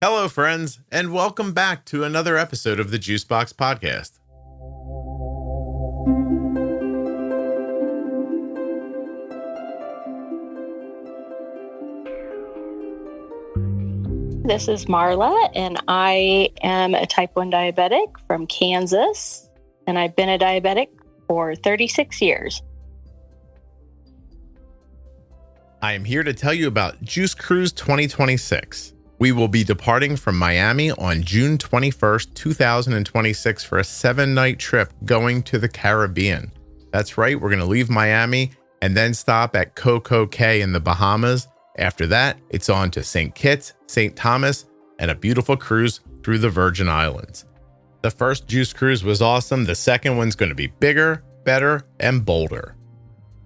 Hello, friends, and welcome back to another episode of the Juicebox Podcast. This is Marla, and I am a type 1 diabetic from Kansas, and I've been a diabetic for 36 years. I am here to tell you about Juice Cruise 2026. We will be departing from Miami on June 21st, 2026 for a 7-night trip going to the Caribbean. That's right, we're going to leave Miami and then stop at Coco Cay in the Bahamas. After that, it's on to St. Kitts, St. Thomas, and a beautiful cruise through the Virgin Islands. The first Juice Cruise was awesome. The second one's going to be bigger, better, and bolder.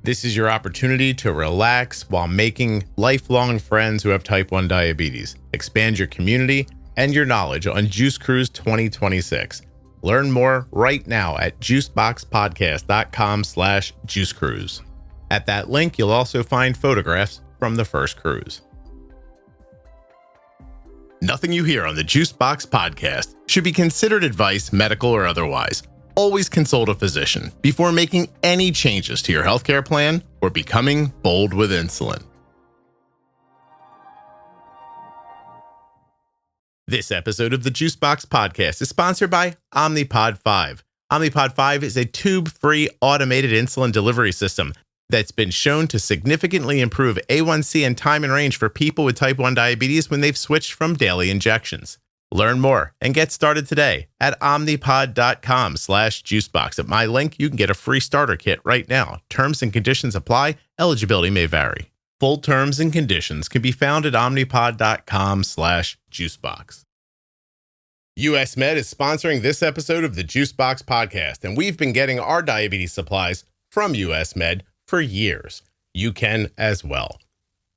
This is your opportunity to relax while making lifelong friends who have type 1 diabetes. Expand your community and your knowledge on Juice Cruise 2026. Learn more right now at juiceboxpodcast.com/juicecruise. At that link, you'll also find photographs from the first cruise. Nothing you hear on the Juicebox Podcast should be considered advice, medical or otherwise. Always consult a physician before making any changes to your healthcare plan or becoming bold with insulin. This episode of the Juicebox Podcast is sponsored by Omnipod 5. Omnipod 5 is a tube-free automated insulin delivery system that's been shown to significantly improve A1C and time in range for people with type 1 diabetes when they've switched from daily injections. Learn more and get started today at omnipod.com/juicebox. At my link, you can get a free starter kit right now. Terms and conditions apply. Eligibility may vary. Full terms and conditions can be found at omnipod.com/juicebox. US Med is sponsoring this episode of the Juicebox Podcast, and we've been getting our diabetes supplies from US Med for years. You can as well.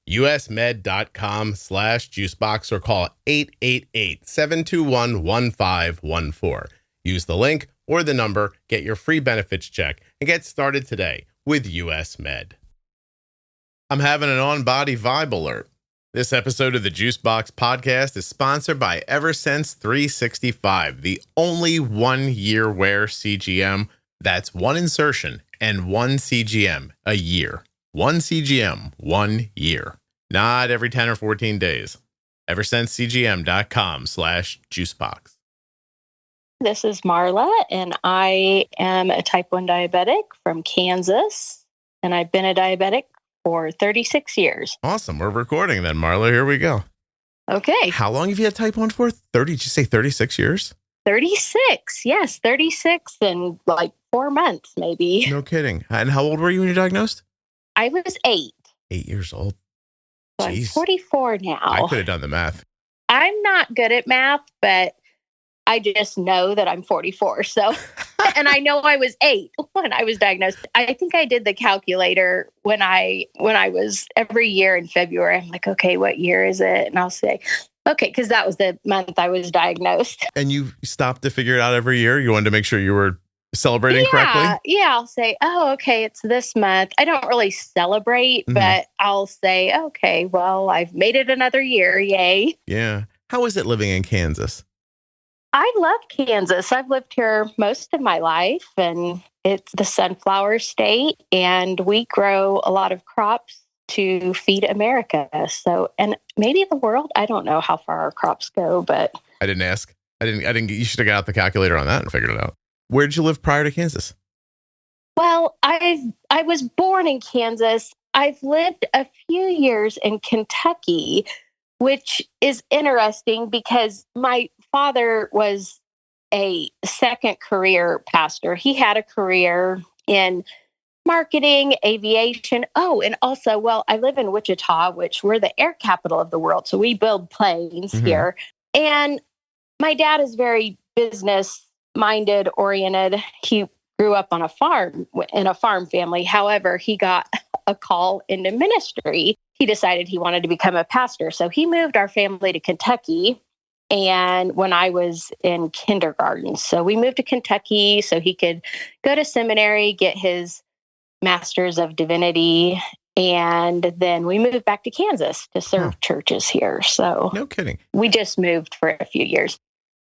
usmed.com/juicebox or call 888-721-1514. Use the link or the number, get your free benefits check, and get started today with US Med. I'm having an on-body vibe alert. This episode of the Juicebox Podcast is sponsored by Eversense 365, the only 1-year wear CGM. That's one insertion and one CGM a year. One CGM, 1 year. Not every 10 or 14 days. EversenseCGM.com/juicebox. This is Marla, and I am a type 1 diabetic from Kansas, and I've been a diabetic for 36 years. Awesome. We're recording then, Marla. Here we go. Okay. How long have you had type 1 for? 30? Did you say 36 years? 36. Yes, 36 in like 4 months, maybe. No kidding. And how old were you when you were diagnosed? I was 8. 8 years old. So I'm Jeez. 44 now. I could have done the math. I'm not good at math, but I just know that I'm 44. So, and I know I was 8 when I was diagnosed. I think I did the calculator when I was every year in February. I'm like, okay, what year is it? And I'll say, okay, because that was the month I was diagnosed. And you stopped to figure it out every year? You wanted to make sure you were celebrating correctly? Yeah, I'll say, oh, okay, it's this month. I don't really celebrate, but I'll say, okay, well, I've made it another year. Yay. Yeah. How is it living in Kansas? I love Kansas. I've lived here most of my life, and it's the sunflower state, and we grow a lot of crops to feed America. So, and maybe the world. I don't know how far our crops go, but I didn't ask. I didn't. You should have got out the calculator on that and figured it out. Where did you live prior to Kansas? Well, I was born in Kansas. I've lived a few years in Kentucky, which is interesting because my father was a second career pastor. He had a career in marketing, aviation. Oh, and also, well, I live in Wichita, which we're the air capital of the world. So we build planes here. And my dad is very business-minded, oriented. He grew up on a farm, in a farm family. However, he got a call into ministry. He decided he wanted to become a pastor. So he moved our family to Kentucky. And when I was in kindergarten, so we moved to Kentucky so he could go to seminary, get his Master's of Divinity. And then we moved back to Kansas to serve churches here. So no kidding. We just moved for a few years.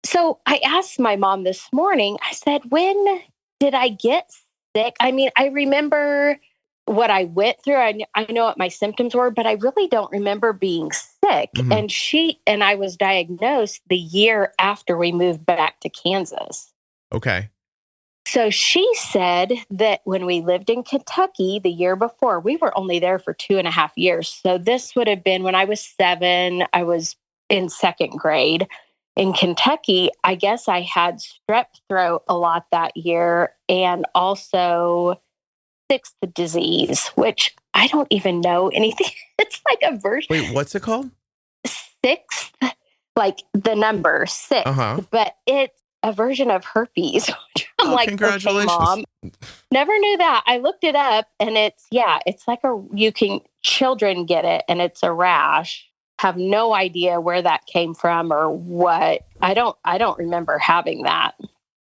So I asked my mom this morning, I said, when did I get sick? I mean, I remember what I went through. I know what my symptoms were, but I really don't remember being sick. Mm-hmm. And I was diagnosed the year after we moved back to Kansas. Okay. So she said that when we lived in Kentucky the year before, we were only there for 2.5 years. So this would have been when I was 7, I was in 2nd grade. In Kentucky, I guess I had strep throat a lot that year and also 6th disease, which I don't even know anything. It's like a version. Wait, what's it called? 6th, like the number 6, but it's a version of herpes. I'm like, congratulations. Okay, Mom. Never knew that. I looked it up and it's like children get it and it's a rash. Have no idea where that came from or what. I don't remember having that.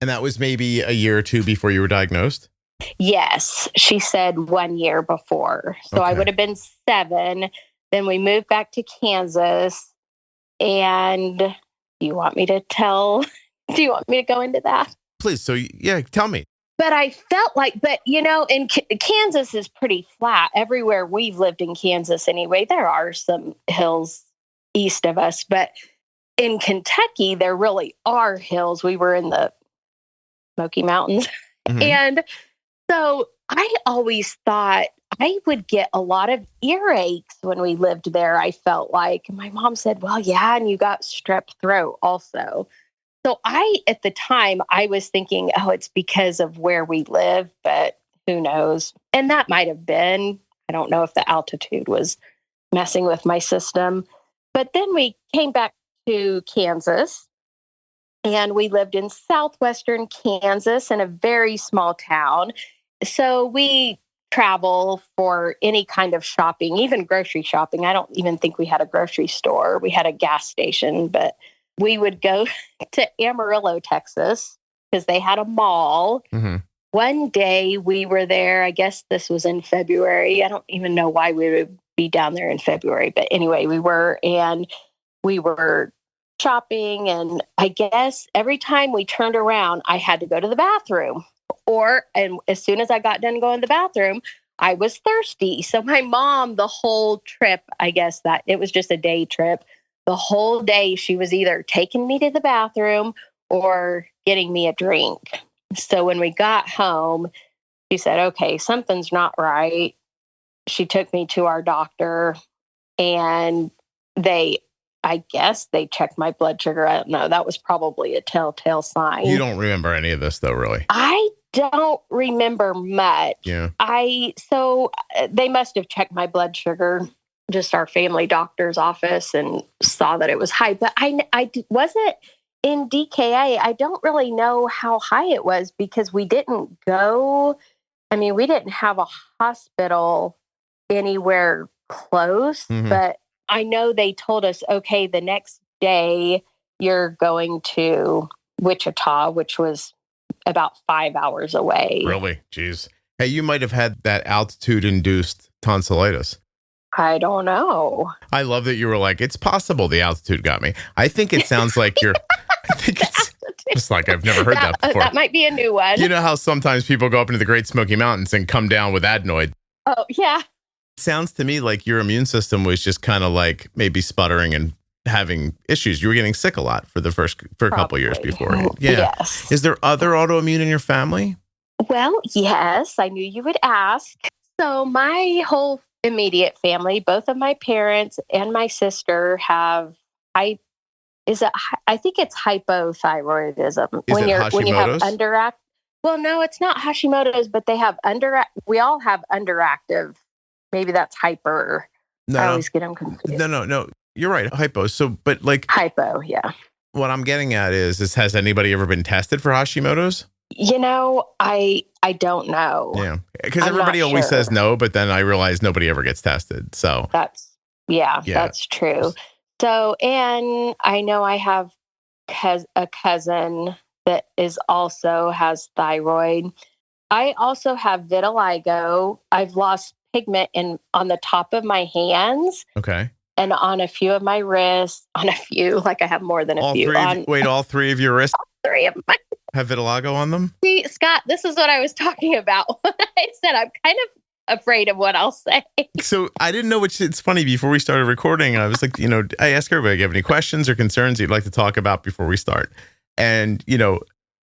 And that was maybe a year or two before you were diagnosed? Yes. She said 1 year before. So I would have been 7. Then we moved back to Kansas. And do you want me to go into that? Please. So yeah, tell me. But I felt like, in Kansas is pretty flat. Everywhere we've lived in Kansas anyway, there are some hills east of us. But in Kentucky, there really are hills. We were in the Smoky Mountains. Mm-hmm. And so I always thought I would get a lot of earaches when we lived there. I felt like my mom said, well, yeah, and you got strep throat also. So at the time, I was thinking, oh, it's because of where we live, but who knows? And that might have been, I don't know if the altitude was messing with my system. But then we came back to Kansas and we lived in southwestern Kansas in a very small town. So we travel for any kind of shopping, even grocery shopping. I don't even think we had a grocery store. We had a gas station, but we would go to Amarillo, Texas, because they had a mall. Mm-hmm. One day we were there. I guess this was in February. I don't even know why we would be down there in February. But anyway, we were shopping. And I guess every time we turned around, I had to go to the bathroom. And as soon as I got done going to the bathroom, I was thirsty. So my mom, the whole trip, I guess that it was just a day trip. The whole day, she was either taking me to the bathroom or getting me a drink. So when we got home, she said, okay, something's not right. She took me to our doctor and I guess they checked my blood sugar. I don't know. That was probably a telltale sign. You don't remember any of this though, really? I don't remember much. Yeah. So they must have checked my blood sugar, just our family doctor's office, and saw that it was high. But I wasn't in DKA. I don't really know how high it was because we didn't go. I mean, we didn't have a hospital anywhere close, but I know they told us, okay, the next day you're going to Wichita, which was about 5 hours away. Really? Jeez. Hey, you might have had that altitude-induced tonsillitis. I don't know. I love that you were like, it's possible the altitude got me. I think it sounds like I think it's just like I've never heard that before. That might be a new one. You know how sometimes people go up into the Great Smoky Mountains and come down with adenoid? Oh, yeah. It sounds to me like your immune system was just kind of like maybe sputtering and having issues. You were getting sick a lot for a couple of years before. Yeah. Yes. Is there other autoimmune in your family? Well, yes. I knew you would ask. So my whole immediate family, both of my parents and my sister have I think it's hypothyroidism. When you have well, no, it's not Hashimoto's, but they have we all have underactive. Maybe that's hyper. No, I always get them confused. No. You're right. Hypo. So, but like hypo, yeah. What I'm getting at is has anybody ever been tested for Hashimoto's? I don't know. Yeah. Because everybody always says no, but then I realize nobody ever gets tested. So that's true. So, and I know I have a cousin that also has thyroid. I also have vitiligo. I've lost pigment on the top of my hands. Okay. And on a few of my wrists, on a few, like I have more than a few. All three of your wrists three of my have vitiligo on them? See, Scott, this is what I was talking about when I said I'm kind of afraid of what I'll say. So I didn't know which. It's funny, before we started recording, I was like, I ask everybody, do you have any questions or concerns you'd like to talk about before we start? And,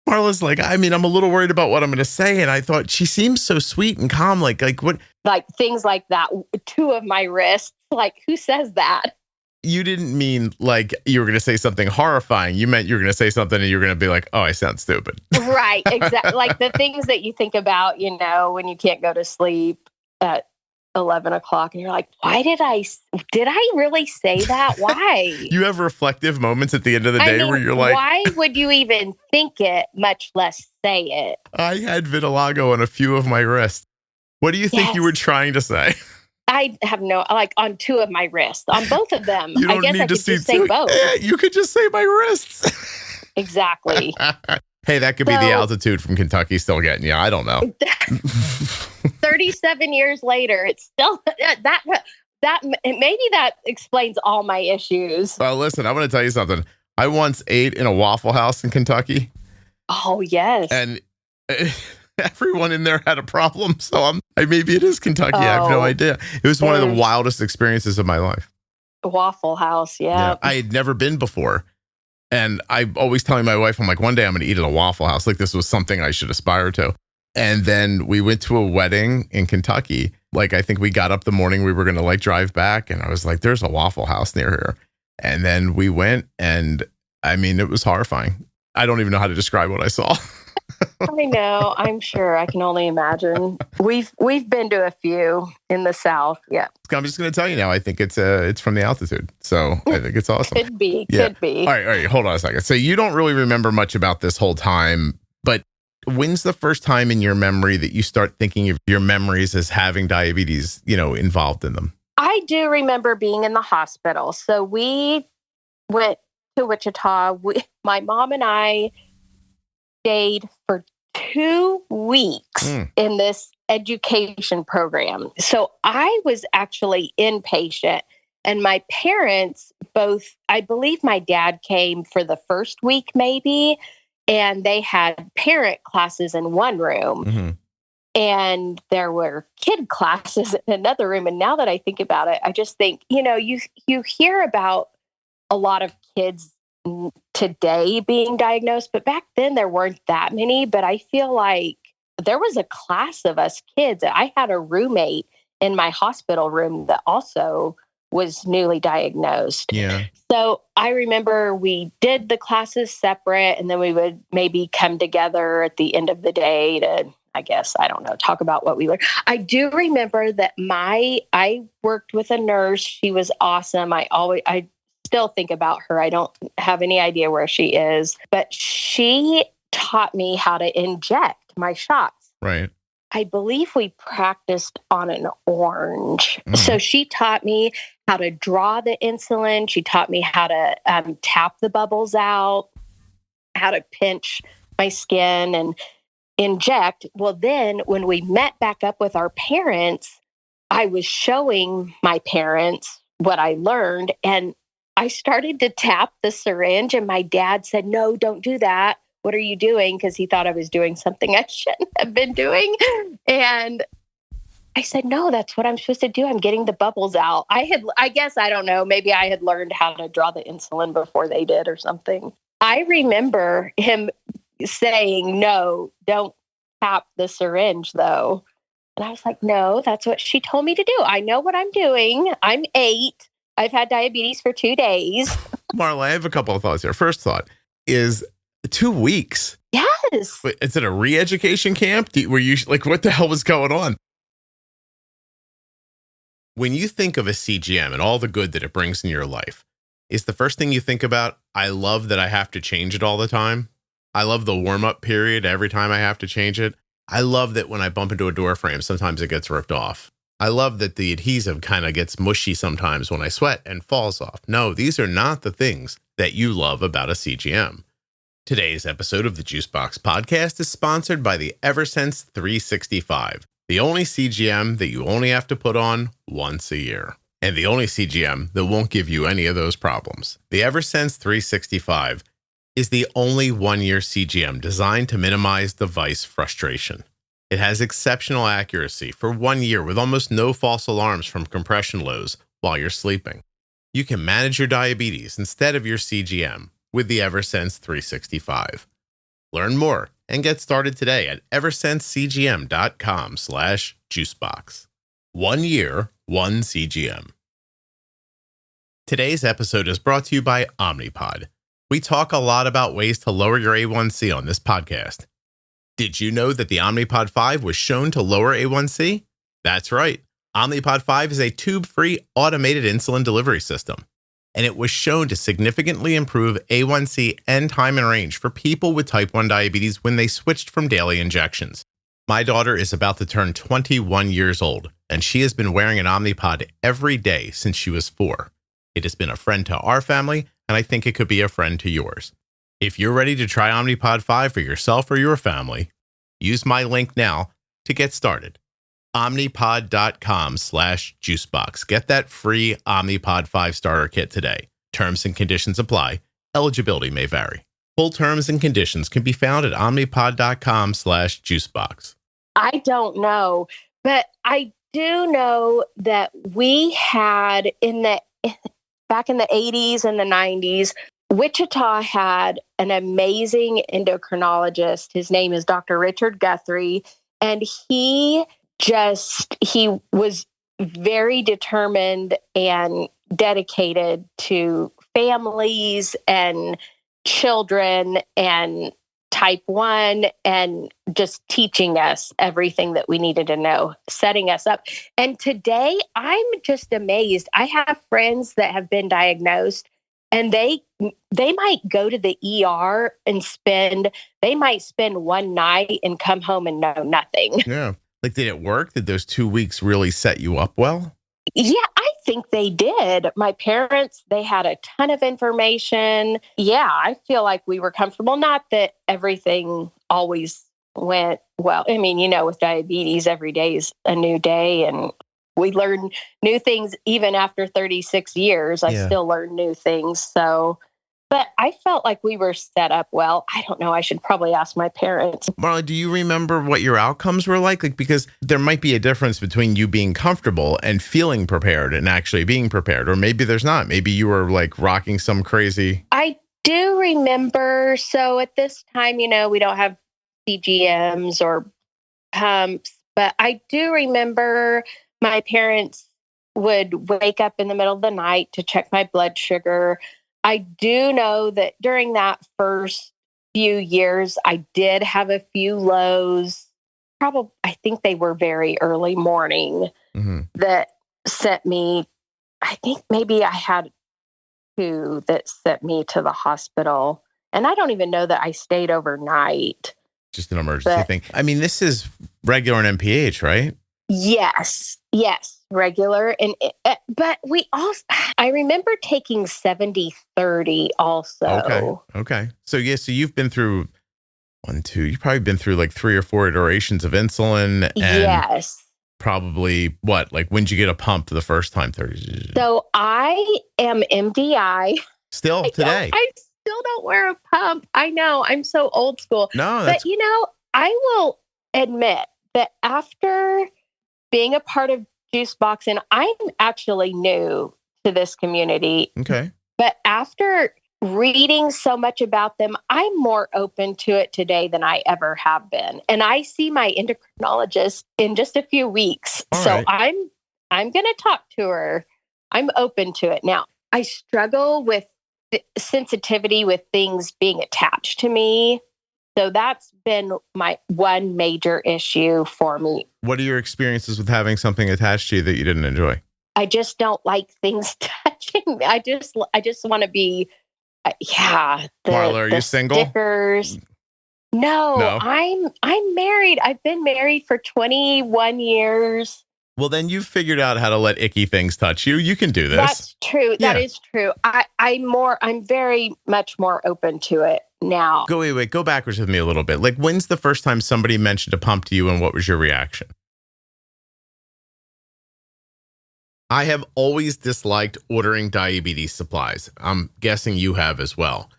Marla's like, I'm a little worried about what I'm going to say. And I thought, she seems so sweet and calm. Like what? Like things like that. Two of my wrists. Like, who says that? You didn't mean like you were going to say something horrifying. You meant you were going to say something and you're going to be like, oh, I sound stupid. Right. Exactly. Like the things that you think about, when you can't go to sleep at 11 o'clock and you're like, why did I really say that? Why? You have reflective moments at the end of the day where you're like, why would you even think it, much less say it? I had vitiligo on a few of my wrists. What do you think you were trying to say? I have on two of my wrists, on both of them. You don't I guess need I to could just say two. both. Yeah, you could just say my wrists. Exactly. Hey, that could be the altitude from Kentucky still getting you. I don't know. 37 years later, it's still that maybe that explains all my issues. Well, listen, I'm going to tell you something. I once ate in a Waffle House in Kentucky. Oh, yes. And everyone in there had a problem. So maybe it is Kentucky. I have no idea. It was one of the wildest experiences of my life. Waffle House. Yeah. I had never been before. And I always telling my wife, I'm like, one day I'm going to eat at a Waffle House. Like this was something I should aspire to. And then we went to a wedding in Kentucky. Like, I think we got up the morning we were going to drive back. And I was like, there's a Waffle House near here. And then we went, and it was horrifying. I don't even know how to describe what I saw. I know. I'm sure. I can only imagine. We've been to a few in the South. Yeah. I'm just going to tell you now. I think it's from the altitude. So I think it's awesome. Could be. All right. Hold on a second. So you don't really remember much about this whole time, but when's the first time in your memory that you start thinking of your memories as having diabetes, involved in them? I do remember being in the hospital. So we went to Wichita. My mom and I stayed for 2 weeks in this education program. So I was actually inpatient, and my parents both, I believe my dad came for the first week maybe, and they had parent classes in one room. Mm-hmm. And there were kid classes in another room. And now that I think about it, I just think, you hear about a lot of kids today being diagnosed, but back then there weren't that many. But I feel like there was a class of us kids. I had a roommate in my hospital room that also was newly diagnosed. Yeah. So I remember we did the classes separate, and then we would maybe come together at the end of the day to, I guess, I don't know, talk about what we learned. I do remember that I worked with a nurse. She was awesome. I still think about her. I don't have any idea where she is, but she taught me how to inject my shots. Right. I believe we practiced on an orange. Mm-hmm. So she taught me how to draw the insulin. She taught me how to tap the bubbles out, how to pinch my skin and inject. Well, then when we met back up with our parents, I was showing my parents what I learned, and I started to tap the syringe, and my dad said, "No, don't do that. What are you doing?" Because he thought I was doing something I shouldn't have been doing. And I said, "No, that's what I'm supposed to do. I'm getting the bubbles out." I guess, I don't know, maybe I had learned how to draw the insulin before they did or something. I remember him saying, "No, don't tap the syringe though." And I was like, "No, that's what she told me to do. I know what I'm doing. I'm 8. I've had diabetes for 2 days." Marla, I have a couple of thoughts here. First thought is 2 weeks. Yes. Wait, is it a re-education camp? Were you what the hell was going on? When you think of a CGM and all the good that it brings in your life, is the first thing you think about, I love that I have to change it all the time. I love the warm-up period every time I have to change it. I love that when I bump into a door frame, sometimes it gets ripped off. I love that the adhesive kind of gets mushy sometimes when I sweat and falls off. No, these are not the things that you love about a CGM. Today's episode of the Juicebox Podcast is sponsored by the Eversense 365. The only CGM that you only have to put on once a year. And the only CGM that won't give you any of those problems. The Eversense 365 is the only one-year CGM designed to minimize device frustration. It has exceptional accuracy for 1 year with almost no false alarms from compression lows while you're sleeping. You can manage your diabetes instead of your CGM with the Eversense 365. Learn more and get started today at eversensecgm.com/juicebox. 1 year, 1 CGM. Today's episode is brought to you by Omnipod. We talk a lot about ways to lower your A1C on this podcast. Did you know that the Omnipod 5 was shown to lower A1C? That's right. Omnipod 5 is a tube-free automated insulin delivery system, and it was shown to significantly improve A1C and time in range for people with type 1 diabetes when they switched from daily injections. My daughter is about to turn 21 years old, and she has been wearing an Omnipod every day since she was 4. It has been a friend to our family, and I think it could be a friend to yours. If you're ready to try Omnipod 5 for yourself or your family, use my link now to get started. Omnipod.com/juicebox. Get that free Omnipod 5 starter kit today. Terms and conditions apply. Eligibility may vary. Full terms and conditions can be found at omnipod.com/juicebox. I don't know, but I do know that we had back in the 80s and the 90s, Wichita had an amazing endocrinologist. His name is Dr. Richard Guthrie, and he was very determined and dedicated to families and children and type 1 and just teaching us everything that we needed to know, setting us up. And today I'm just amazed. I have friends that have been diagnosed, and they might go to the ER and they might spend one night and come home and know nothing. Yeah. Like, did it work? Did those 2 weeks really set you up well? Yeah, I think they did. My parents, they had a ton of information. Yeah, I feel like we were comfortable. Not that everything always went well. I mean, with diabetes, every day is a new day, and we learn new things even after 36 years. I still learn new things. But I felt like we were set up well. I don't know. I should probably ask my parents. Marla, do you remember what your outcomes were like? Because there might be a difference between you being comfortable and feeling prepared and actually being prepared. Or maybe there's not. Maybe you were like rocking some crazy. I do remember. So at this time, we don't have CGMs or pumps, but I do remember my parents would wake up in the middle of the night to check my blood sugar. I do know that during that first few years, I did have a few lows. Probably, I think they were very early morning that sent me. I think maybe I had 2 that sent me to the hospital. And I don't even know that I stayed overnight. Just an emergency thing. I mean, this is regular in MPH, right? Yes, regular. But we also, I remember taking 70/30 also. Okay. So you've been through you've probably been through like 3 or 4 iterations of insulin. And yes. Probably when did you get a pump the first time? 30. So I am MDI. Still today. I still don't wear a pump. I know, I'm so old school. No, but I will admit that after being a part of Juicebox, and I'm actually new to this community. Okay. But after reading so much about them, I'm more open to it today than I ever have been. And I see my endocrinologist in just a few weeks. All so right. I'm going to talk to her. I'm open to it. Now, I struggle with sensitivity with things being attached to me. So that's been my one major issue for me. What are your experiences with having something attached to you that you didn't enjoy? I just don't like things touching me. I just want to be, Marla, are you single? Stickers. No, I'm married. I've been married for 21 years. Well, then you've figured out how to let icky things touch you. You can do this. That's true. That is true. I'm very much more open to it now. Go backwards with me a little bit. Like, when's the first time somebody mentioned a pump to you and what was your reaction? I have always disliked ordering diabetes supplies. I'm guessing you have as well.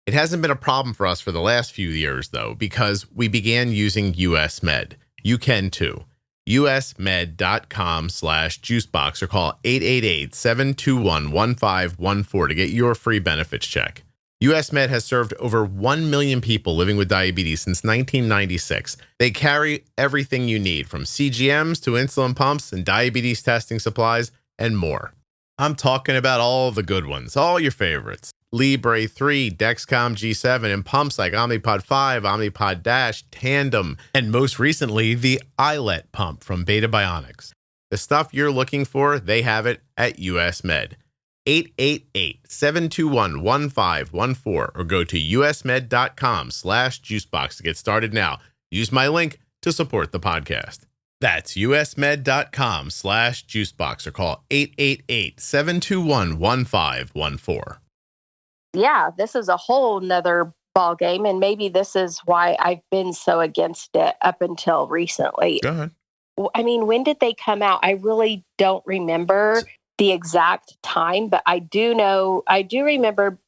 It hasn't been a problem for us for the last few years, though, because we began using US Med. You can too. usmed.com/juicebox or call 888-721-1514 to get your free benefits check. US Med has served over 1 million people living with diabetes since 1996. They carry everything you need, from CGMs to insulin pumps and diabetes testing supplies and more. I'm talking about all the good ones, all your favorites. Libre 3, Dexcom G7, and pumps like Omnipod 5, Omnipod DASH, Tandem, and most recently, the iLet pump from Beta Bionics. The stuff you're looking for, they have it at US Med. 888-721-1514 or go to usmed.com/juicebox to get started now. Use my link to support the podcast. That's usmed.com/juicebox or call 888-721-1514. Yeah, this is a whole nother ball game. And maybe this is why I've been so against it up until recently. Go ahead. I mean, when did they come out? I really don't remember the exact time, but I do remember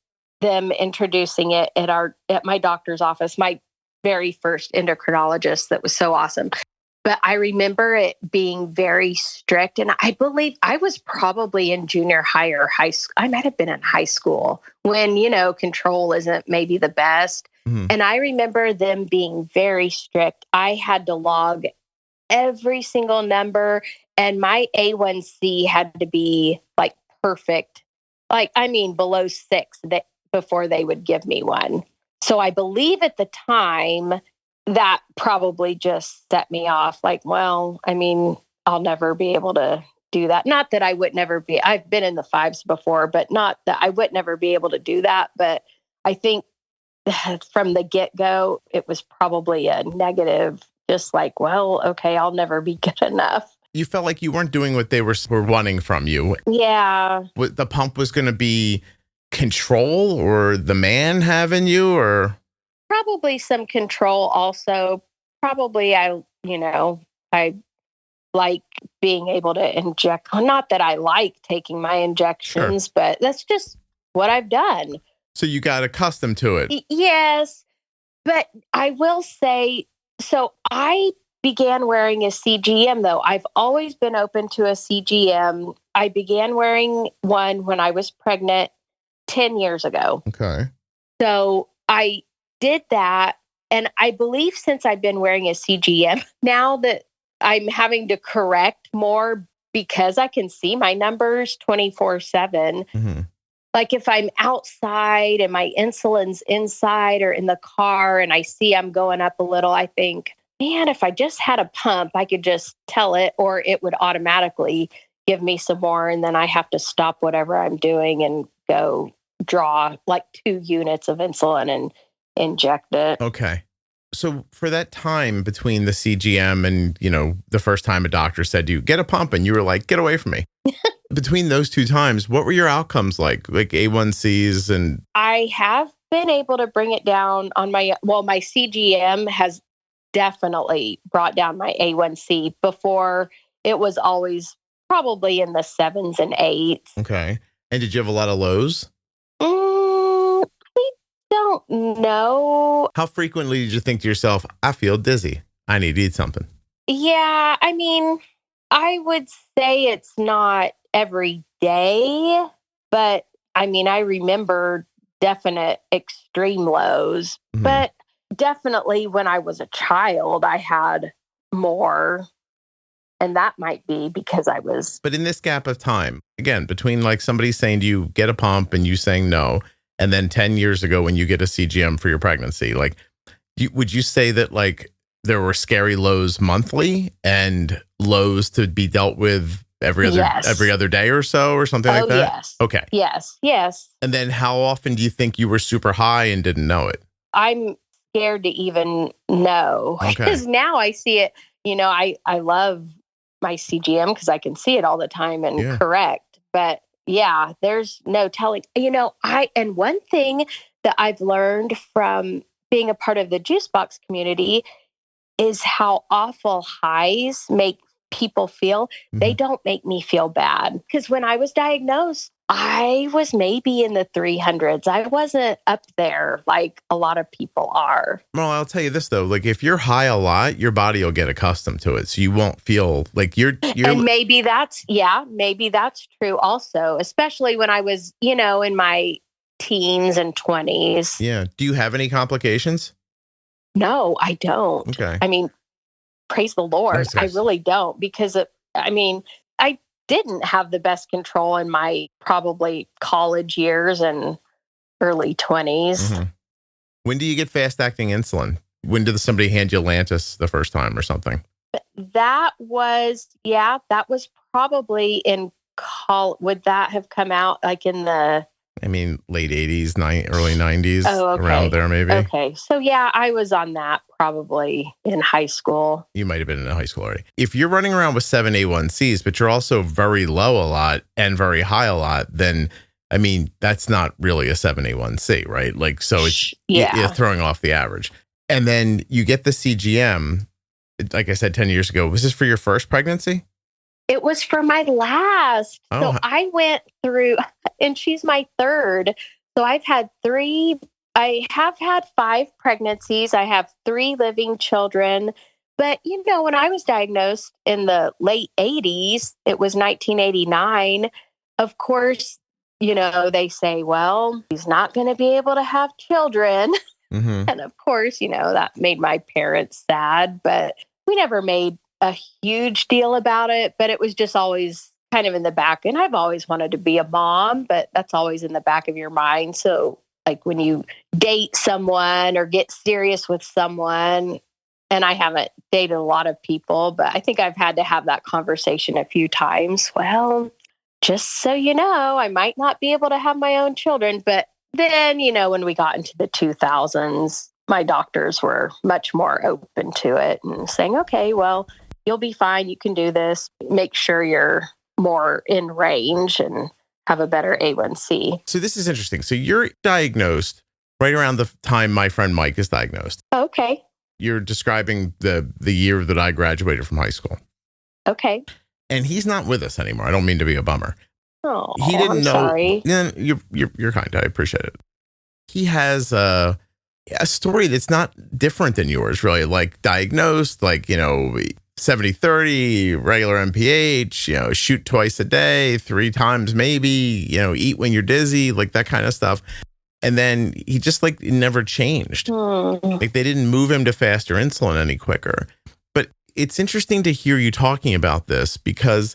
them introducing it at my doctor's office, my very first endocrinologist. That was so awesome. But I remember it being very strict. And I believe I was probably in junior high or high school. I might have been in high school when, control isn't maybe the best. Mm-hmm. And I remember them being very strict. I had to log every single number, and my A1C had to be like perfect. Below 6 before they would give me one. So I believe at the time that probably just set me off. I'll never be able to do that. Not that I would never be, I've been in the 5s before, but not that I would never be able to do that. But I think from the get-go, it was probably a negative, just okay, I'll never be good enough. You felt like you weren't doing what they were wanting from you. Yeah. The pump was going to be control, or the man having you, or... Probably some control also. Probably I like being able to inject. Not that I like taking my injections, sure, but that's just what I've done. So you got accustomed to it. Yes. But I will say, so I began wearing a CGM, though. I've always been open to a CGM. I began wearing one when I was pregnant 10 years ago. Okay. So I did that. And I believe since I've been wearing a CGM, now that I'm having to correct more because I can see my numbers 24/7. Mm-hmm. Like if I'm outside and my insulin's inside or in the car and I see I'm going up a little, I think, man, if I just had a pump, I could just tell it, or it would automatically give me some more. And then I have to stop whatever I'm doing and go draw 2 units of insulin and inject it. Okay. So for that time between the CGM and, the first time a doctor said to you, get a pump, and you were like, get away from me. Between those two times, what were your outcomes like A1Cs? And I have been able to bring it down on my CGM has definitely brought down my A1C. Before, it was always probably in the 7s and 8s. Okay. And did you have a lot of lows? Don't know. How frequently did you think to yourself, I feel dizzy, I need to eat something? Yeah, I would say it's not every day, but I remember definite extreme lows, mm-hmm, but definitely when I was a child, I had more. And that might be because I was. But in this gap of time, again, between somebody saying to you, get a pump, and you saying no, and then 10 years ago when you get a CGM for your pregnancy, would you say that there were scary lows monthly and lows to be dealt with every other day or so, or something like that? Yes. Okay. Yes. And then how often do you think you were super high and didn't know it? I'm scared to even know. Okay. Because now I see it, I love my CGM because I can see it all the time and correct. But yeah, there's no telling. And one thing that I've learned from being a part of the Juicebox community is how awful highs make people feel, they don't make me feel bad. Because when I was diagnosed, I was maybe in the 300s. I wasn't up there like a lot of people are. Well, I'll tell you this though, like if you're high a lot, your body will get accustomed to it. So you won't feel like you're and maybe that's true also, especially when I was, in my teens and 20s. Yeah. Do you have any complications? No, I don't. Okay. I mean, praise the Lord. Nice. I really don't, because I didn't have the best control in my probably college years and early 20s. Mm-hmm. When do you get fast acting insulin? When did somebody hand you Lantus the first time or something? That was probably in college. Would that have come out like in the late 80s, early 90s, okay. around there maybe. Okay. So yeah, I was on that probably in high school. You might have been in high school already. If you're running around with 7 A1Cs, but you're also very low a lot and very high a lot, then that's not really a 7 A1C, right? Like, so it's you're throwing off the average. And then you get the CGM, like I said, 10 years ago. Was this for your first pregnancy? It was for my last. Oh. So I went through, and she's my third. So I have had 5 pregnancies. I have 3 living children. But, when I was diagnosed in the late 80s, it was 1989. Of course, they say, well, he's not going to be able to have children. Mm-hmm. And of course, that made my parents sad, but we never made a huge deal about it, but it was just always kind of in the back. And I've always wanted to be a mom, but that's always in the back of your mind. So like when you date someone or get serious with someone, and I haven't dated a lot of people, but I think I've had to have that conversation a few times. Well, just so you know, I might not be able to have my own children. But then, when we got into the 2000s, my doctors were much more open to it and saying, okay, well, you'll be fine. You can do this. Make sure you're more in range and have a better A1C. So this is interesting. So you're diagnosed right around the time my friend Mike is diagnosed. Okay. You're describing the year that I graduated from high school. Okay. And he's not with us anymore. I don't mean to be a bummer. Oh, he didn't I'm know. Sorry. Yeah, you're kind. I appreciate it. He has a story that's not different than yours, really. Like diagnosed, 70-30, regular MPH, shoot twice a day, 3 times maybe, eat when you're dizzy, like that kind of stuff. And then he just it never changed. Like they didn't move him to faster insulin any quicker. But it's interesting to hear you talking about this because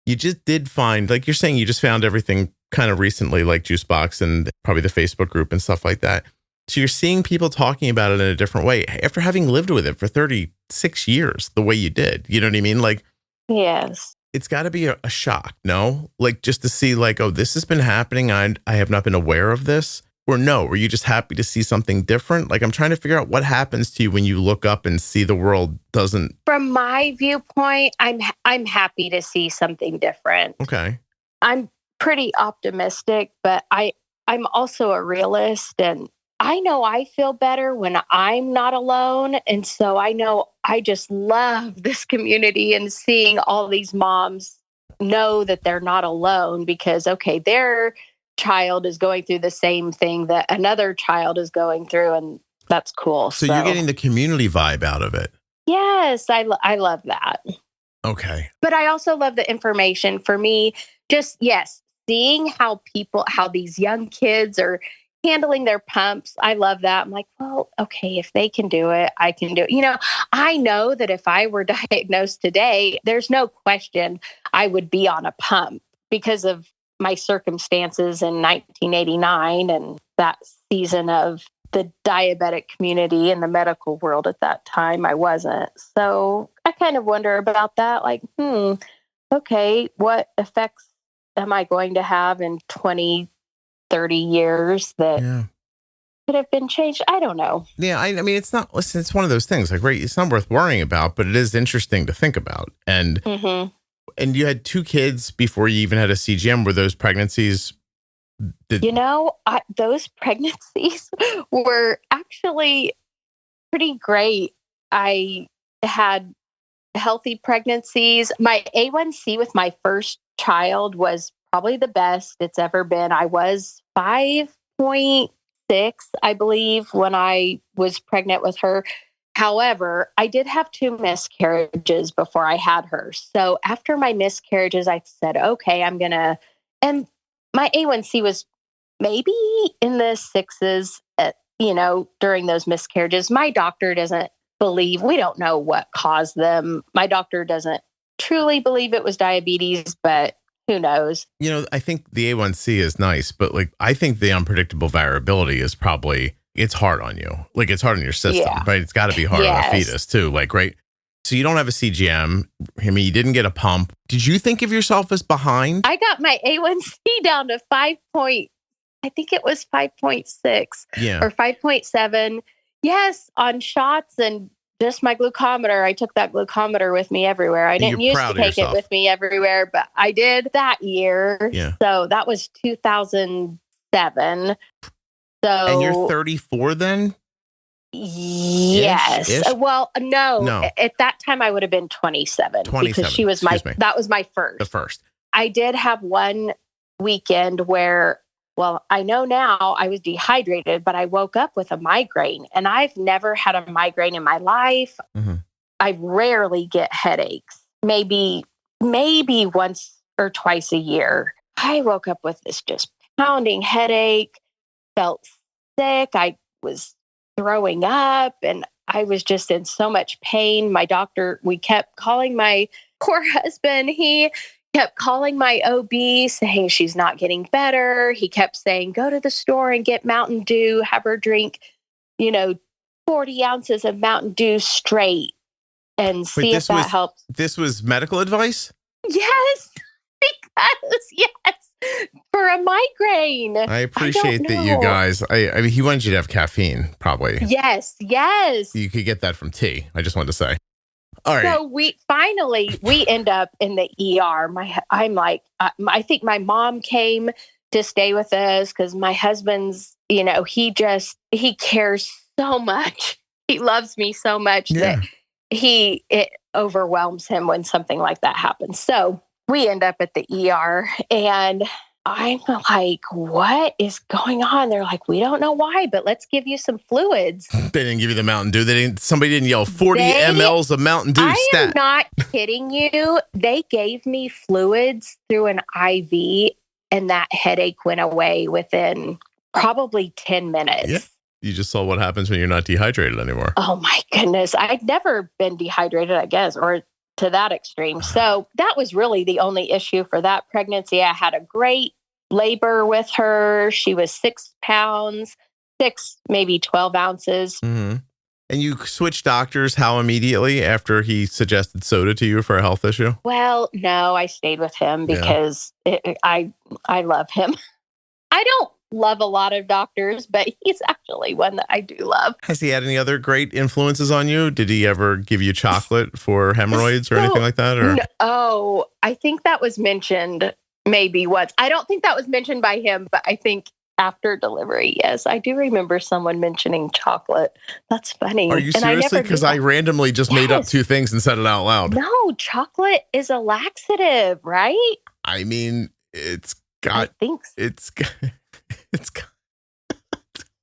you just did find, like you're saying, you just found everything kind of recently, like Juicebox and probably the Facebook group and stuff like that. So you're seeing people talking about it in a different way after having lived with it for 36 years, the way you did. You know what I mean? Like, yes, it's got to be a shock, no? Like just to see oh, this has been happening. I have not been aware of this. Or no, were you just happy to see something different? Like I'm trying to figure out what happens to you when you look up and see the world doesn't. From my viewpoint, I'm happy to see something different. Okay. I'm pretty optimistic, but I'm also a realist, and I know I feel better when I'm not alone. And so I know I just love this community and seeing all these moms know that they're not alone because, okay, their child is going through the same thing that another child is going through. And that's cool. So you're getting the community vibe out of it. Yes, I love that. Okay. But I also love the information. For me, just, yes, seeing how these young kids are handling their pumps. I love that. I'm like, well, okay, if they can do it, I can do it. I know that if I were diagnosed today, there's no question I would be on a pump because of my circumstances in 1989 and that season of the diabetic community in the medical world at that time. I wasn't. So I kind of wonder about that. Like, okay, what effects am I going to have in 20, 30 years that could have been changed? I don't know. Yeah, I mean, it's not, listen, it's one of those things, right? It's not worth worrying about, but it is interesting to think about. And and you had 2 kids before you even had a CGM. Were those pregnancies? Those pregnancies were actually pretty great. I had healthy pregnancies. My A1C with my first child was probably the best it's ever been. I was 5.6, I believe, when I was pregnant with her. However, I did have 2 miscarriages before I had her. So after my miscarriages, I said, okay, and my A1C was maybe in the 6s, during those miscarriages. My doctor doesn't believe, we don't know what caused them. My doctor doesn't truly believe it was diabetes, but who knows? I think the A1C is nice, but I think the unpredictable variability is probably, it's hard on you. It's hard on your system, right? It's got to be hard on a fetus too. Right? So you don't have a CGM. I mean, you didn't get a pump. Did you think of yourself as behind? I got my A1C down to 5.6 or 5.7. Yes, on shots and just my glucometer. I took that glucometer with me everywhere. I didn't used to take it with me everywhere, but I did that year. Yeah. So that was 2007. So, and you're 34 then? Yes. Ish? Well, no. At that time I would have been 27 because she was that was my first. The first. I did have one weekend where, I know now I was dehydrated, but I woke up with a migraine, and I've never had a migraine in my life. Mm-hmm. I rarely get headaches, maybe once or twice a year. I woke up with this just pounding headache, felt sick. I was throwing up, and I was just in so much pain. My doctor, we kept calling my poor husband. He kept calling my OB saying she's not getting better. He kept saying, go to the store and get Mountain Dew, have her drink, 40 ounces of Mountain Dew straight and see if that helps. This was medical advice? Yes, for a migraine. I appreciate that you guys, I mean, he wanted you to have caffeine, probably. Yes. You could get that from tea. I just wanted to say. All right. So we end up in the ER. I think my mom came to stay with us because my husband's, he cares so much. He loves me so much that it overwhelms him when something like that happens. So we end up at the ER, and I'm like, what is going on? They're like, we don't know why, but let's give you some fluids. They didn't give you the Mountain Dew. Somebody didn't yell 40 mLs of Mountain Dew stat. I am not kidding you. They gave me fluids through an IV, and that headache went away within probably 10 minutes. Yeah. You just saw what happens when you're not dehydrated anymore. Oh my goodness. I'd never been dehydrated, I guess, or to that extreme. So that was really the only issue for that pregnancy. I had a great labor with her. She was 6 pounds, maybe 12 ounces. Mm-hmm. And you switched doctors how immediately after he suggested soda to you for a health issue? Well, no, I stayed with him because I love him. I don't love a lot of doctors, but he's actually one that I do love. Has he had any other great influences on you? Did he ever give you chocolate for hemorrhoids or anything like that? Or? No, I think that was mentioned maybe once. I don't think that was mentioned by him, but I think after delivery, yes, I do remember someone mentioning chocolate. That's funny. Are you seriously? Because I randomly just made up 2 things and said it out loud. No, chocolate is a laxative, right? I mean, it's got... I think so. It's got...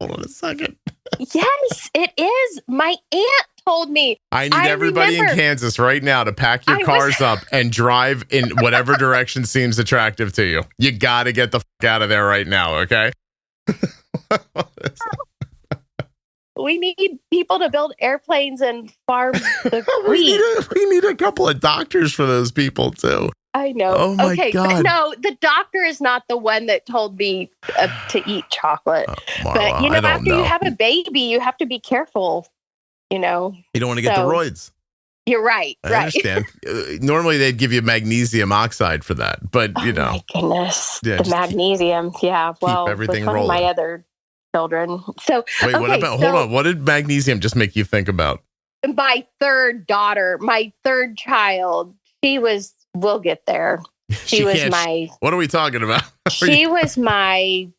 Hold on a second. Yes, it is. My aunt told me. I need everybody in Kansas right now to pack your cars up and drive in whatever direction seems attractive to you. You got to get the fuck out of there right now, okay? We need people to build airplanes and farm the wheat. we need a couple of doctors for those people, too. I know. Oh my God. No, the doctor is not the one that told me to eat chocolate. Marla, but, after you have a baby, you have to be careful, You don't want to get the roids. You're right. I understand. Normally, they'd give you magnesium oxide for that. But, Oh, my goodness. The magnesium. Yeah. Well, everything with rolling. My other children. So, wait, hold on. What did magnesium just make you think about? My third daughter, my third child, we'll get there. She was what are we talking about? She was my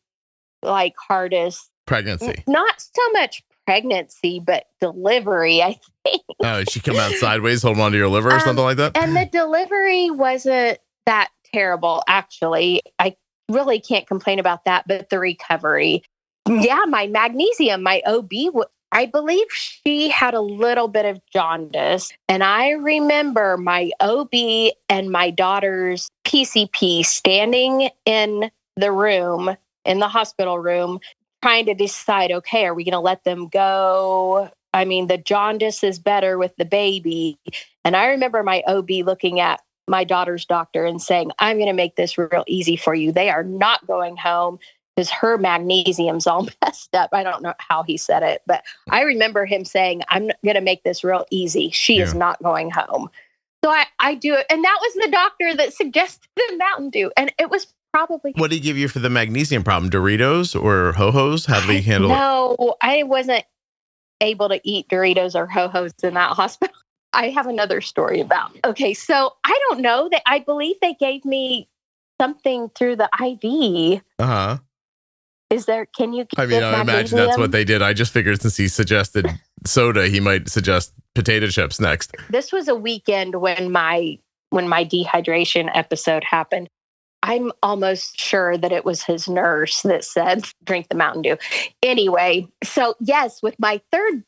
hardest pregnancy. Not so much pregnancy, but delivery, I think. Oh, did she come out sideways, holding onto your liver or something like that? And the delivery wasn't that terrible, actually. I really can't complain about that, but the recovery. Yeah, my magnesium, my OB, I believe she had a little bit of jaundice. And I remember my OB and my daughter's PCP standing in the room, in the hospital room, trying to decide, okay, are we going to let them go? I mean, the jaundice is better with the baby. And I remember my OB looking at my daughter's doctor and saying, I'm going to make this real easy for you. They are not going home because her magnesium's all messed up. I don't know how he said it, but I remember him saying, I'm going to make this real easy. She is not going home. So I do it. And that was the doctor that suggested the Mountain Dew. And it was probably... What did he give you for the magnesium problem? Doritos or Ho-Hos? How did he handle it? No, I wasn't able to eat Doritos or Ho-Hos in that hospital. I have another story about. Okay, so I don't know. I believe they gave me something through the IV. Uh-huh. Is there, can you I mean, I imagine that's what they did. I just figured since he suggested soda, he might suggest potato chips next. This was a weekend when my dehydration episode happened. I'm almost sure that it was his nurse that said, drink the Mountain Dew. Anyway, so yes, with my third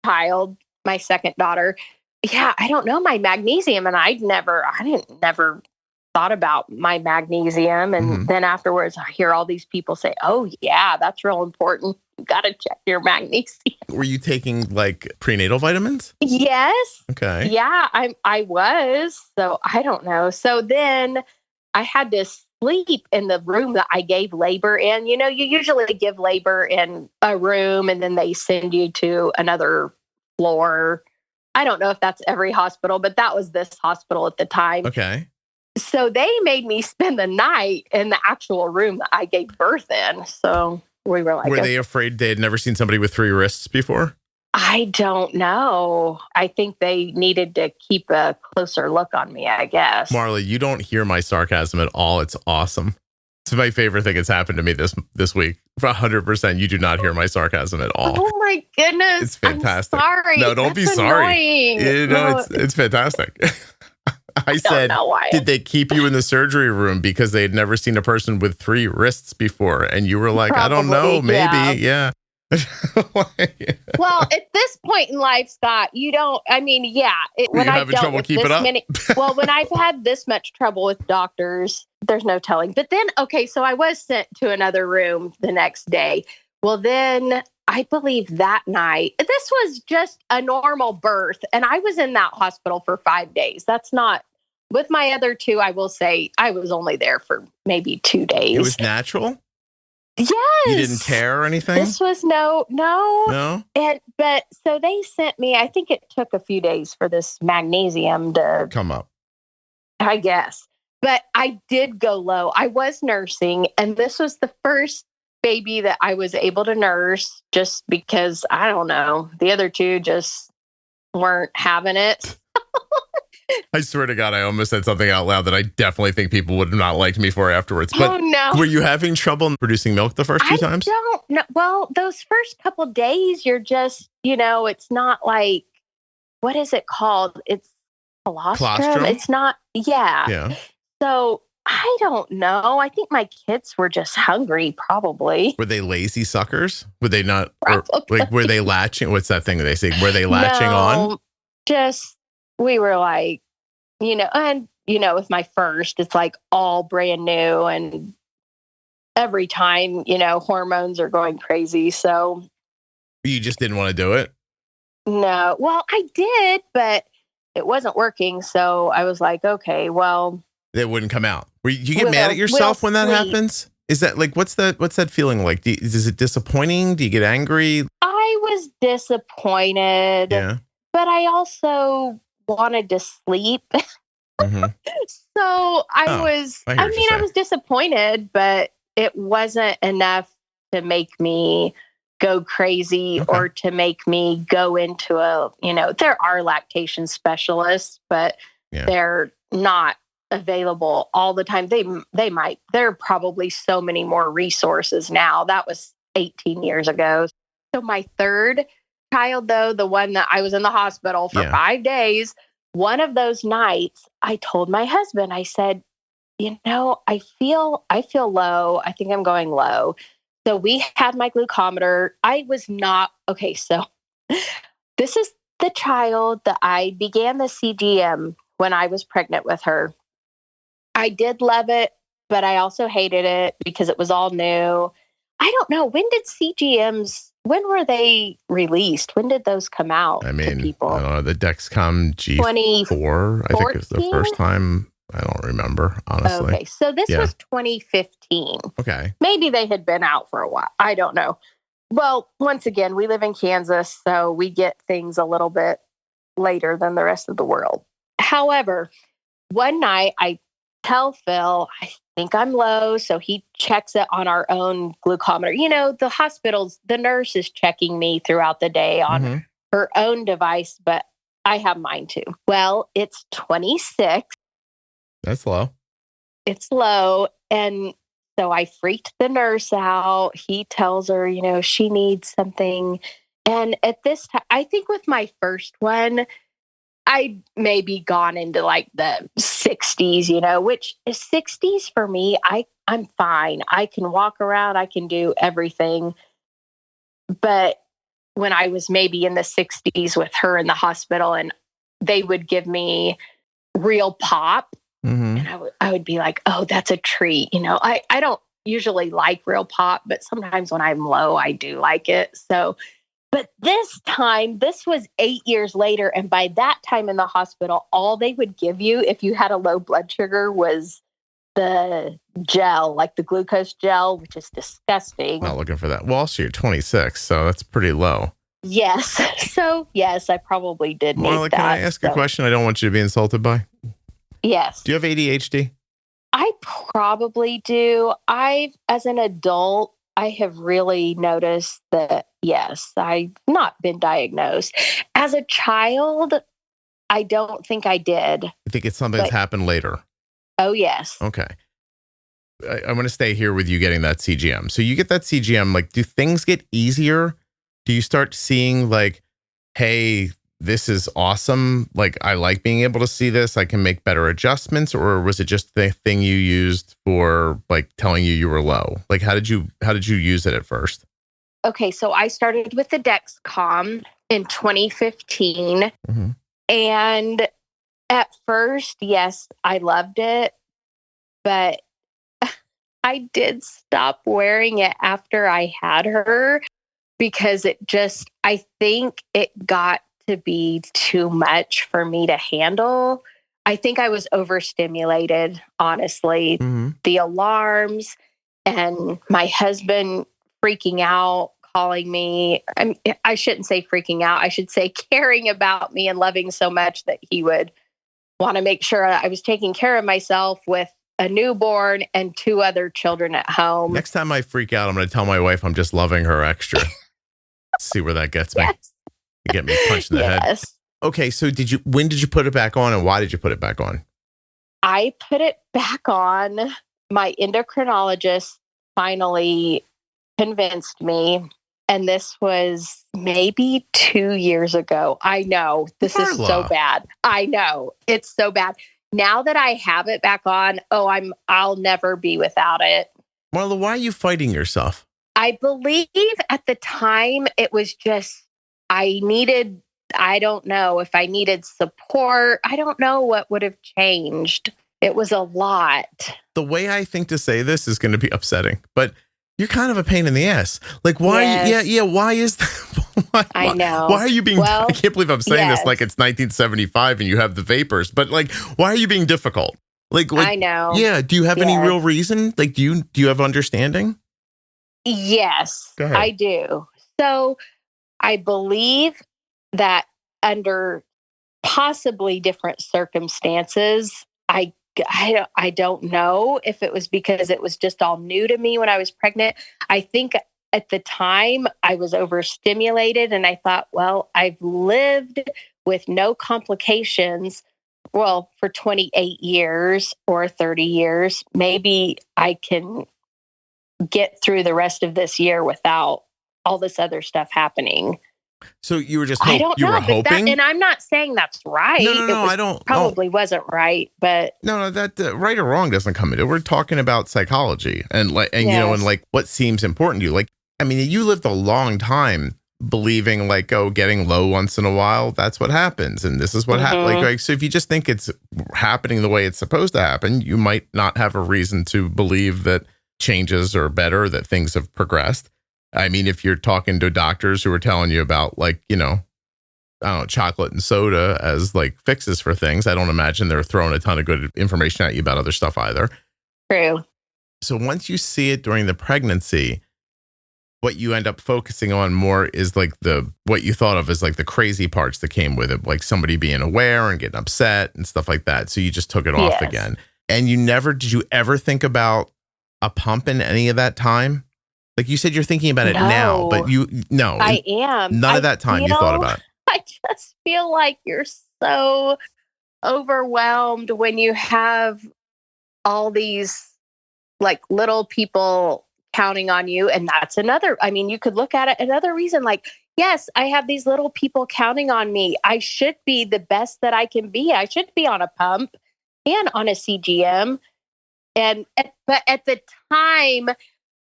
child, my second daughter, yeah, I don't know my magnesium, and I didn't never thought about my magnesium. And then afterwards, I hear all these people say, oh yeah, that's real important. You got to check your magnesium. Were you taking like prenatal vitamins? Yes. Okay. Yeah, I was. So I don't know. So then I had to sleep in the room that I gave labor in. You know, you usually give labor in a room and then they send you to another floor. I don't know if that's every hospital, but that was this hospital at the time. Okay. So they made me spend the night in the actual room that I gave birth in. So we were like... Were they afraid they had never seen somebody with 3 wrists before? I don't know. I think they needed to keep a closer look on me, I guess. Marla, you don't hear my sarcasm at all. It's awesome. It's my favorite thing that's happened to me this week. For 100%, you do not hear my sarcasm at all. Oh my goodness. It's fantastic. I'm sorry. No, don't be sorry. It's fantastic. I said, did they keep you in the surgery room because they had never seen a person with 3 wrists before? And you were like, I don't know, maybe. Yeah. Well, at this point in life, Scott, you don't, I mean, yeah. When I having trouble keeping up? Well, when I've had this much trouble with doctors, there's no telling. But then, okay, so I was sent to another room the next day. Well, then I believe that night, this was just a normal birth. And I was in that hospital for 5 days. That's not, with my other 2, I will say I was only there for maybe 2 days. It was natural? Yes. You didn't tear or anything? This was no. But so they sent me, I think it took a few days for this magnesium to come up, I guess. But I did go low. I was nursing, and this was the first baby that I was able to nurse just because, I don't know, the other 2 just weren't having it. I swear to God, I almost said something out loud that I definitely think people would have not liked me for afterwards. But oh, no. Were you having trouble producing milk the first 2 times? I don't know. Well, those first couple days, you're just, it's not like, what is it called? It's colostrum. It's not. Yeah. So I don't know. I think my kids were just hungry, probably. Were they lazy suckers? Were they not? Or, like, were they latching? What's that thing that they say? Were they latching on? Just, we were like, with my first, it's like all brand new. And every time, hormones are going crazy. So. You just didn't want to do it? No. Well, I did, but it wasn't working. So I was like, okay, well. It wouldn't come out. You get mad at yourself when that happens? Is that like, what's that feeling like? Is it disappointing? Do you get angry? I was disappointed. Yeah. But I also wanted to sleep. So I was disappointed, but it wasn't enough to make me go crazy or to make me go into there are lactation specialists, but they're not available all the time. There are probably so many more resources now. That was 18 years ago. So my third child, though, the one that I was in the hospital for 5 days, one of those nights, I told my husband, I said, I feel low. I think I'm going low. So we had my glucometer. I was not okay. So this is the child that I began the CGM when I was pregnant with her. I did love it, but I also hated it because it was all new. I don't know. When were they released? When did those come out to people? I don't know. The Dexcom G4, I think, is the first time. I don't remember, honestly. Okay, so this was 2015. Okay. Maybe they had been out for a while. I don't know. Well, once again, we live in Kansas, so we get things a little bit later than the rest of the world. However, one night I tell Phil, I think I'm low. So he checks it on our own glucometer. The hospitals, the nurse is checking me throughout the day on her own device, but I have mine too. Well, it's 26. That's low. It's low. And so I freaked the nurse out. He tells her, she needs something. And at this time, I think with my first one, I'd maybe gone into like the 60s, which is 60s for me. I'm fine. I can walk around. I can do everything. But when I was maybe in the 60s with her in the hospital and they would give me real pop, and I would be like, oh, that's a treat. I don't usually like real pop, but sometimes when I'm low, I do like it. So, but this time, this was 8 years later. And by that time in the hospital, all they would give you if you had a low blood sugar was the gel, like the glucose gel, which is disgusting. Not looking for that. Well, also you're 26, so that's pretty low. Yes. So, yes, I probably did need Marla, that. can I ask a question I don't want you to be insulted by? Yes. Do you have ADHD? I probably do. As an adult, I have really noticed that, yes, I've not been diagnosed. As a child, I don't think I did. I think it's something that's happened later. Oh, yes. Okay. I'm going to stay here with you getting that CGM. So you get that CGM, like, do things get easier? Do you start seeing like, hey, this is awesome. Like, I like being able to see this. I can make better adjustments. Or was it just the thing you used for like telling you were low? Like, how did you use it at first? Okay. So I started with the Dexcom in 2015. And at first, yes, I loved it, but I did stop wearing it after I had her because I think it got to be too much for me to handle. I think I was overstimulated, honestly. The alarms and my husband freaking out, calling me. I shouldn't say freaking out. I should say caring about me and loving so much that he would want to make sure I was taking care of myself with a newborn and 2 other children at home. Next time I freak out, I'm going to tell my wife I'm just loving her extra. See where that gets me. Yes. Get me punched in the head. Okay, so when did you put it back on and why did you put it back on? I put it back on. My endocrinologist finally convinced me. And this was maybe 2 years ago. I know this is so bad. I know it's so bad. Now that I have it back on, I'll never be without it. Marla, why are you fighting yourself? I believe at the time it was just, I don't know if I needed support. I don't know what would have changed. It was a lot. The way I think to say this is going to be upsetting, but you're kind of a pain in the ass. Like, why? Yes. Why is that? I know. Why are you being, I can't believe I'm saying this like it's 1975 and you have the vapors, but like, why are you being difficult? Like I know. Yeah. Do you have any real reason? Like, do you have understanding? Yes, I do. So I believe that under possibly different circumstances, I don't know if it was because it was just all new to me when I was pregnant. I think at the time I was overstimulated and I thought, well, I've lived with no complications, for 28 years or 30 years. Maybe I can get through the rest of this year without all this other stuff happening. So you were just I don't you know, were hoping? and I'm not saying that's right. No, I don't. Probably wasn't right, but No, that right or wrong doesn't come into it. We're talking about psychology and yes. like what seems important to you. Like, I mean, you lived a long time believing like, oh, getting low once in a while, that's what happens. And this is what happens. Like, so if you just think it's happening the way it's supposed to happen, you might not have a reason to believe that changes are better, that things have progressed. I mean, if you're talking to doctors who are telling you about like, I don't know, chocolate and soda as like fixes for things, I don't imagine they're throwing a ton of good information at you about other stuff either. True. So once you see it during the pregnancy, what you end up focusing on more is like what you thought of as like the crazy parts that came with it, like somebody being aware and getting upset and stuff like that. So you just took it off again. And did you ever think about a pump in any of that time? Like you said, you're thinking about it now, but I am. None of that time you thought about it. I just feel like you're so overwhelmed when you have all these like little people counting on you. And that's you could look at it another reason. Like, yes, I have these little people counting on me. I should be the best that I can be. I should be on a pump and on a CGM. But at the time,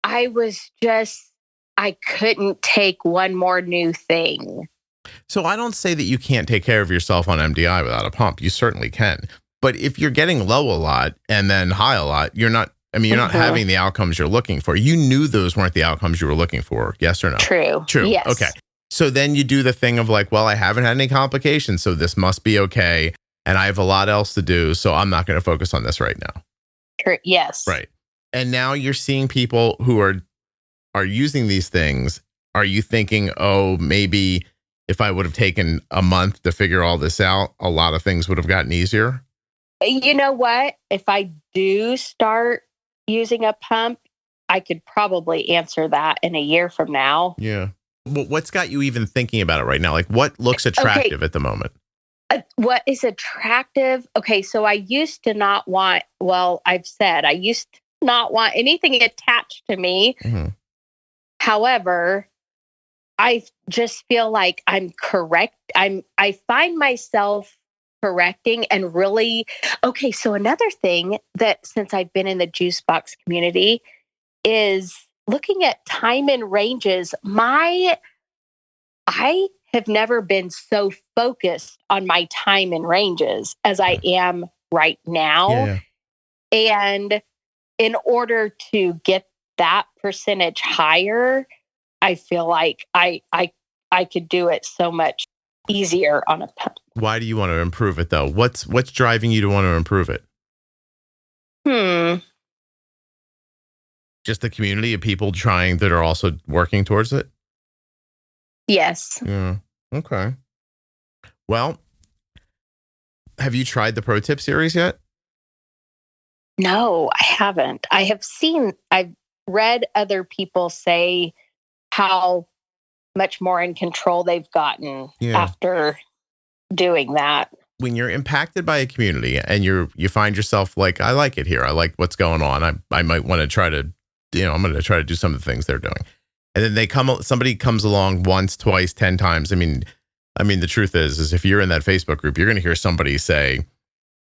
I couldn't take one more new thing. So I don't say that you can't take care of yourself on MDI without a pump. You certainly can. But if you're getting low a lot and then high a lot, you're not having the outcomes you're looking for. You knew those weren't the outcomes you were looking for. Yes or no? True. Yes. Okay. So then you do the thing of like, well, I haven't had any complications, so this must be okay. And I have a lot else to do, so I'm not going to focus on this right now. True. Yes. Right. And now you're seeing people who are using these things. Are you thinking, oh, maybe if I would have taken a month to figure all this out, a lot of things would have gotten easier? You know what? If I do start using a pump, I could probably answer that in a year from now. Yeah. Well, what's got you even thinking about it right now? Like what looks attractive at the moment? What is attractive? Okay, so I used to not want, I used to not want anything attached to me. Mm-hmm. However, I just feel like I'm correct. I find myself correcting and really, okay. So another thing that since I've been in the Juicebox community is looking at time and ranges. I have never been so focused on my time and ranges as I am right now. Yeah. And in order to get that percentage higher, I feel like I could do it so much easier on a pump. Why do you want to improve it though? What's driving you to want to improve it? Just the community of people trying that are also working towards it? Yes. Yeah. Okay. Well, have you tried the Pro Tip series yet? No, I haven't. I've read other people say how much more in control they've gotten after doing that. When you're impacted by a community and you find yourself like, I like it here. I like what's going on. I might want to try to, I'm going to try to do some of the things they're doing. And then somebody comes along once, twice, 10 times. I mean, the truth is if you're in that Facebook group, you're going to hear somebody say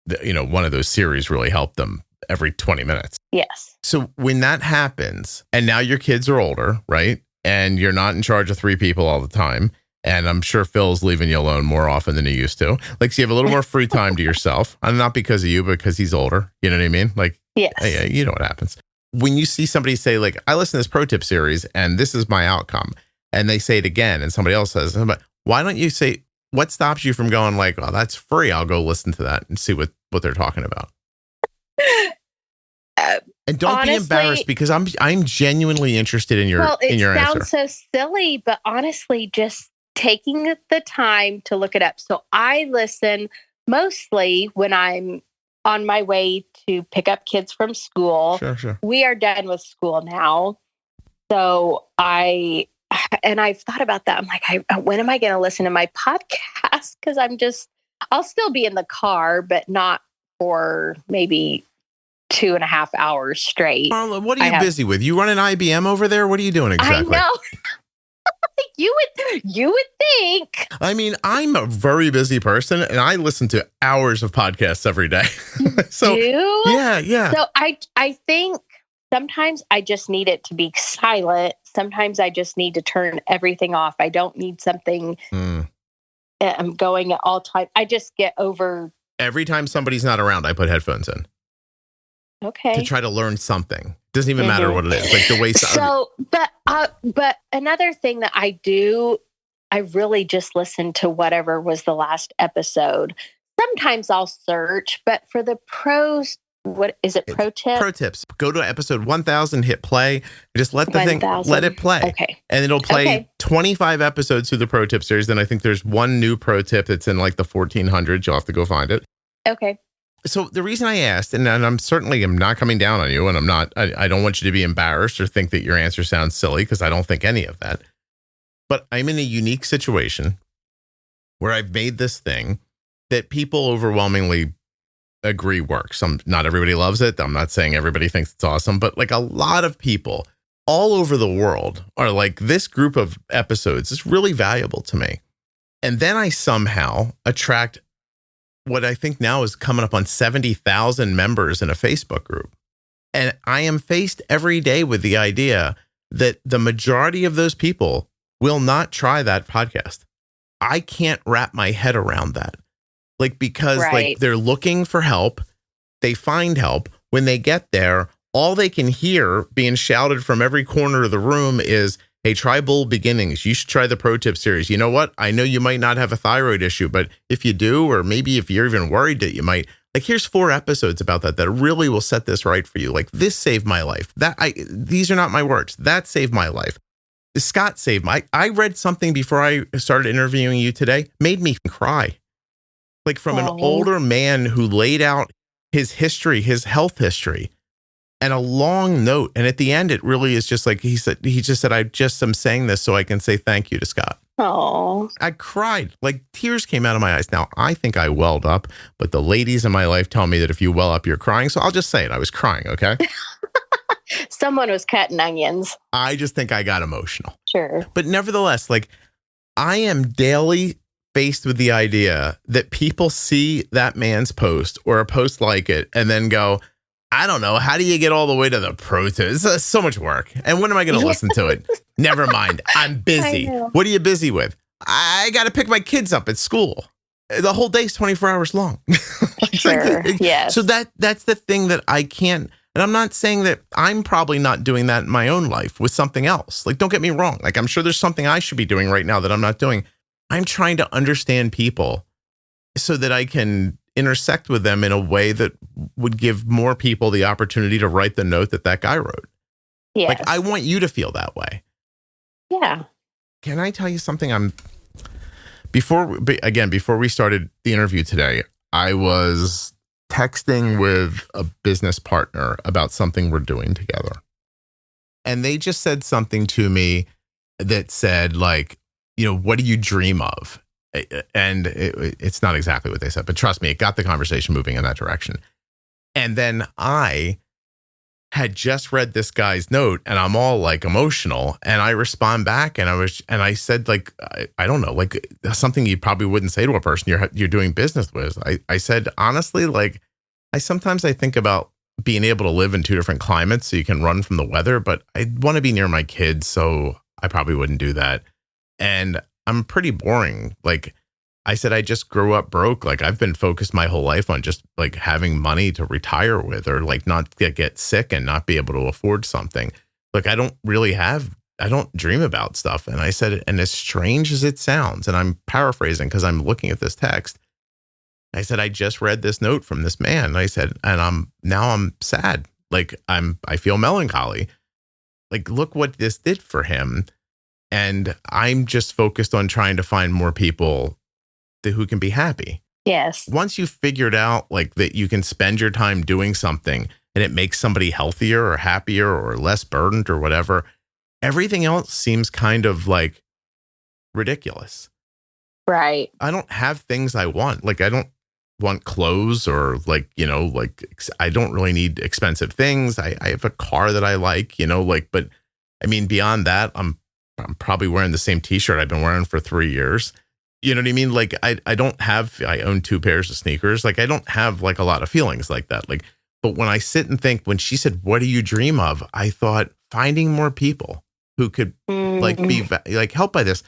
that, one of those series really helped them every 20 minutes. Yes. So when that happens and now your kids are older, right? And you're not in charge of 3 people all the time. And I'm sure Phil's leaving you alone more often than he used to. Like, so you have a little more free time to yourself. And not because of you, but because he's older. You know what I mean? Like, yes. Hey, you know what happens. When you see somebody say, like, I listen to this Pro Tip series and this is my outcome. And they say it again and somebody else says, but why don't you say, what stops you from going like, oh, that's free. I'll go listen to that and see what they're talking about. And don't be embarrassed because I'm genuinely interested in your answer. It sounds so silly, but honestly, just taking the time to look it up. So I listen mostly when I'm on my way to pick up kids from school. Sure. We are done with school now. So I've thought about that. I'm like, when am I going to listen to my podcast? Because I'll still be in the car, but not for maybe 2.5 hours straight. Marla, what are you busy with? You run an IBM over there? What are you doing exactly? I know. You would think. I mean, I'm a very busy person and I listen to hours of podcasts every day. So, Do? yeah. So I think sometimes I just need it to be silent. Sometimes I just need to turn everything off. I don't need something I'm going at all time. I just get over. Every time somebody's not around, I put headphones in. Okay. To try to learn something. Doesn't even matter what it is. Like the way. So, but another thing that I do, I really just listen to whatever was the last episode. Sometimes I'll search, but for the pros, what is it? Pro tip? Pro tips. Go to episode 1000, hit play. Just let the thing, let it play. Okay. And it'll play 25 episodes through the pro tip series. Then I think there's one new pro tip that's in like the 1400s. You'll have to go find it. Okay. So the reason I asked, and I'm certainly not coming down on you, and I don't want you to be embarrassed or think that your answer sounds silly, because I don't think any of that. But I'm in a unique situation where I've made this thing that people overwhelmingly agree works. Not everybody loves it. I'm not saying everybody thinks it's awesome, but like a lot of people all over the world are like, this group of episodes is really valuable to me. And then I somehow attract what I think now is coming up on 70,000 members in a Facebook group. And I am faced every day with the idea that the majority of those people will not try that podcast. I can't wrap my head around that. Like, because like they're looking for help, they find help. When they get there, all they can hear being shouted from every corner of the room is, hey, try Bold Beginnings. You should try the Pro Tip series. You know what? I know you might not have a thyroid issue, but if you do, or maybe if you're even worried that you might, like, here's 4 episodes about that really will set this right for you. Like, this saved my life. These are not my words. That saved my life. Scott saved I read something before I started interviewing you today, made me cry. Like, from an older man who laid out his history, his health history, and a long note. And at the end, it really is just like he just said, I just am saying this so I can say thank you to Scott. Oh, I cried, like tears came out of my eyes. Now, I think I welled up, but the ladies in my life tell me that if you well up, you're crying. So I'll just say it. I was crying. Okay. Someone was cutting onions. I just think I got emotional. Sure. But nevertheless, like, I am daily faced with the idea that people see that man's post or a post like it and then go, I don't know, how do you get all the way to the pro tip? It's so much work. And when am I going to listen to it? Never mind. I'm busy. What are you busy with? I got to pick my kids up at school. The whole day's 24 hours long. Sure. Yes. So that's the thing that I can't. And I'm not saying that I'm probably not doing that in my own life with something else. Like, don't get me wrong. Like, I'm sure there's something I should be doing right now that I'm not doing. I'm trying to understand people so that I can intersect with them in a way that would give more people the opportunity to write the note that guy wrote. Yes. Like, I want you to feel that way. Yeah. Can I tell you something? Before we started the interview today, I was texting with a business partner about something we're doing together. And they just said something to me that said, like, what do you dream of? And it's not exactly what they said, but trust me, it got the conversation moving in that direction. And then I had just read this guy's note and I'm all like emotional, and I respond back and I said, like, I don't know, like something you probably wouldn't say to a person you're doing business with. I said, honestly, like, I think about being able to live in 2 different climates so you can run from the weather, but I want to be near my kids, so I probably wouldn't do that. And I'm pretty boring. Like I said, I just grew up broke. Like, I've been focused my whole life on just like having money to retire with, or like not get sick and not be able to afford something. Like, I don't dream about stuff. And I said, and as strange as it sounds, and I'm paraphrasing because I'm looking at this text, I said, I just read this note from this man. And I said, and I'm sad. Like, I feel melancholy. Like, look what this did for him. And I'm just focused on trying to find more people who can be happy. Yes. Once you've figured out like that you can spend your time doing something and it makes somebody healthier or happier or less burdened or whatever, everything else seems kind of like ridiculous. Right. I don't have things I want. Like, I don't want clothes or like, I don't really need expensive things. I have a car that I like, like, but I mean, beyond that, I'm I'm probably wearing the same t-shirt I've been wearing for 3 years. You know what I mean? Like I own 2 pairs of sneakers. Like I don't have like a lot of feelings like that. Like, but when I sit and think, when she said, what do you dream of? I thought finding more people who could like be like helped by this.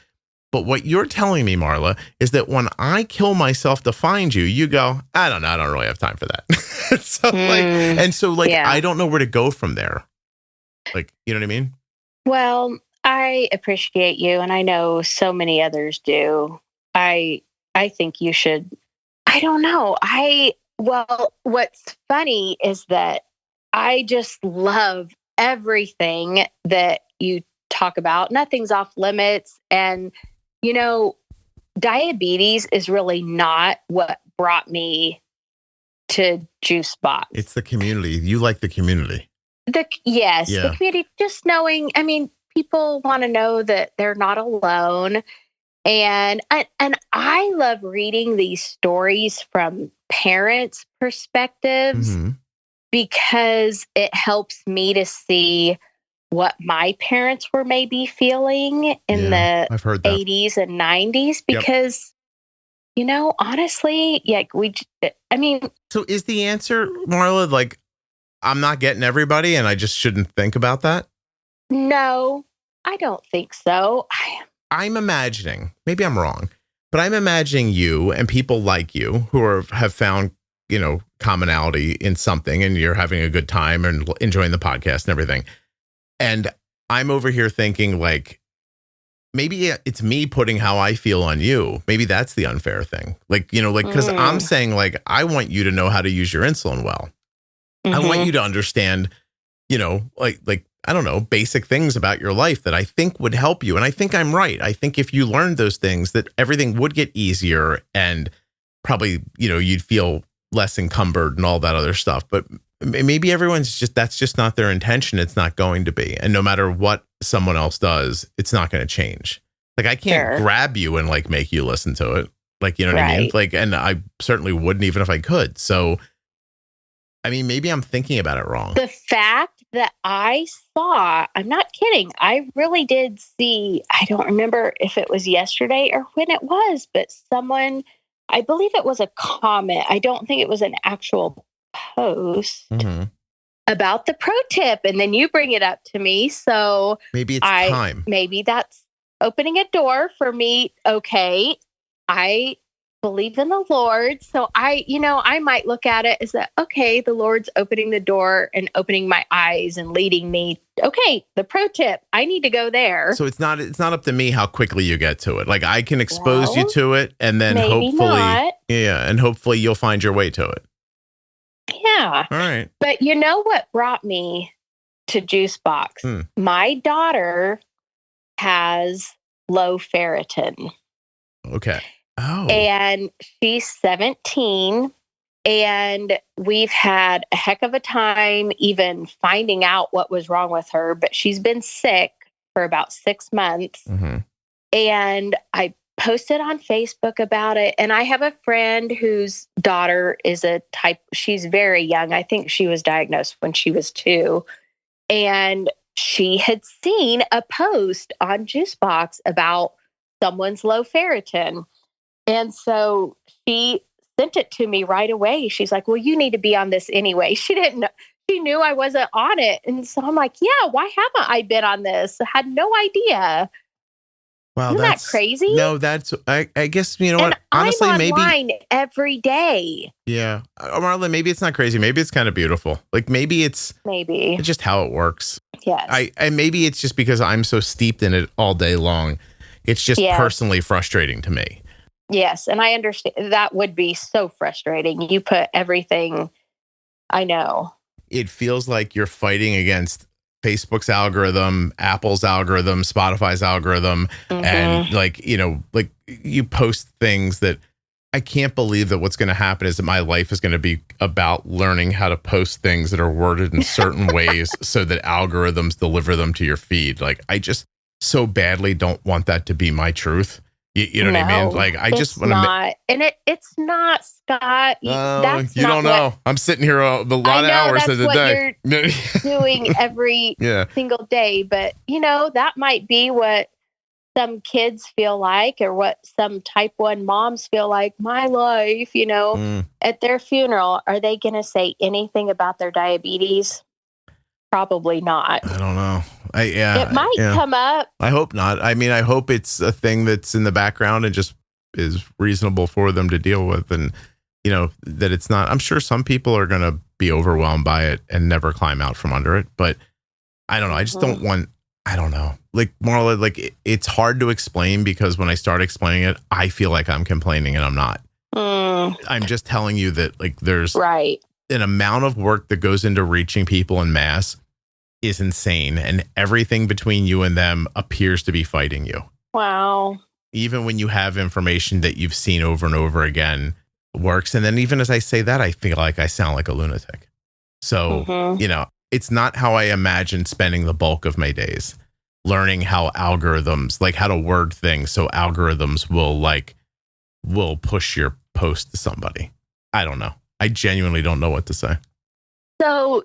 But what you're telling me, Marla, is that when I kill myself to find you, you go, I don't know. I don't really have time for that. I don't know where to go from there. Like, you know what I mean? Well, I appreciate you, and I know so many others do. I think you should. I don't know. What's funny is that I just love everything that you talk about. Nothing's off limits. And, diabetes is really not what brought me to Juicebox. It's the community. You like the community. The community, just knowing, people want to know that they're not alone. And I love reading these stories from parents' perspectives because it helps me to see what my parents were maybe feeling in the 80s and 90s. Because, honestly, So is the answer, Marla, like, I'm not getting everybody and I just shouldn't think about that? No, I don't think so. I'm imagining, maybe I'm wrong, but I'm imagining you and people like you who have found, commonality in something and you're having a good time and enjoying the podcast and everything. And I'm over here thinking like, maybe it's me putting how I feel on you. Maybe that's the unfair thing. Like, because I'm saying like, I want you to know how to use your insulin well. I want you to understand, like, I don't know, basic things about your life that I think would help you. And I think I'm right. I think if you learned those things, that everything would get easier and probably, you'd feel less encumbered and all that other stuff. But maybe that's just not their intention. It's not going to be. And no matter what someone else does, it's not going to change. Like I can't grab you and like make you listen to it. Like, you know what I mean? Like, and I certainly wouldn't even if I could. So, maybe I'm thinking about it wrong. The fact that I saw, I'm not kidding. I really did see, I don't remember if it was yesterday or when it was, but someone, I believe it was a comment. I don't think it was an actual post about the pro tip. And then you bring it up to me. So maybe it's time. Maybe that's opening a door for me. Okay. I believe in the Lord. So I might look at it as that, okay, the Lord's opening the door and opening my eyes and leading me. Okay, the pro tip, I need to go there. So it's not up to me how quickly you get to it. Like I can expose you to it and then hopefully you'll find your way to it. Yeah. All right. But you know what brought me to Juicebox? My daughter has low ferritin. Okay. Oh. And she's 17, and we've had a heck of a time even finding out what was wrong with her, but she's been sick for about 6 months. And I posted on Facebook about it. And I have a friend whose daughter is she's very young. I think she was diagnosed when she was 2. And she had seen a post on Juicebox about someone's low ferritin. And so she sent it to me right away. She's like, well, you need to be on this anyway. She didn't know. She knew I wasn't on it. And so I'm like, yeah, why haven't I been on this? I had no idea. Wow, Isn't that crazy? No, I guess, what? Honestly, I'm online every day. Yeah. Marla, maybe it's not crazy. Maybe it's kind of beautiful. Like maybe it's just how it works. Yes. And maybe it's just because I'm so steeped in it all day long. It's just personally frustrating to me. Yes. And I understand that would be so frustrating. You put everything, I know. It feels like you're fighting against Facebook's algorithm, Apple's algorithm, Spotify's algorithm. And like you post things that I can't believe that what's going to happen is that my life is going to be about learning how to post things that are worded in certain ways so that algorithms deliver them to your feed. Like I just so badly don't want that to be my truth. You know what I mean? Like I just want to. It's not, Scott. That's you don't know. I'm sitting here a lot of hours of the day. You're doing every single day, but that might be what some kids feel like, or what some type 1 moms feel like, my life, at their funeral, are they going to say anything about their diabetes? Probably not. I don't know. It might come up. I hope not. I mean, I hope it's a thing that's in the background and just is reasonable for them to deal with. And, that it's not. I'm sure some people are going to be overwhelmed by it and never climb out from under it. But I don't know. I just don't want, I don't know. Like, Marla, like, it's hard to explain because when I start explaining it, I feel like I'm complaining and I'm not. I'm just telling you that, like, there's an amount of work that goes into reaching people en masse is insane. And everything between you and them appears to be fighting you. Wow. Even when you have information that you've seen over and over again works. And then even as I say that, I feel like I sound like a lunatic. So, it's not how I imagine spending the bulk of my days, learning how algorithms, like how to word things so algorithms will push your post to somebody. I don't know. I genuinely don't know what to say. So,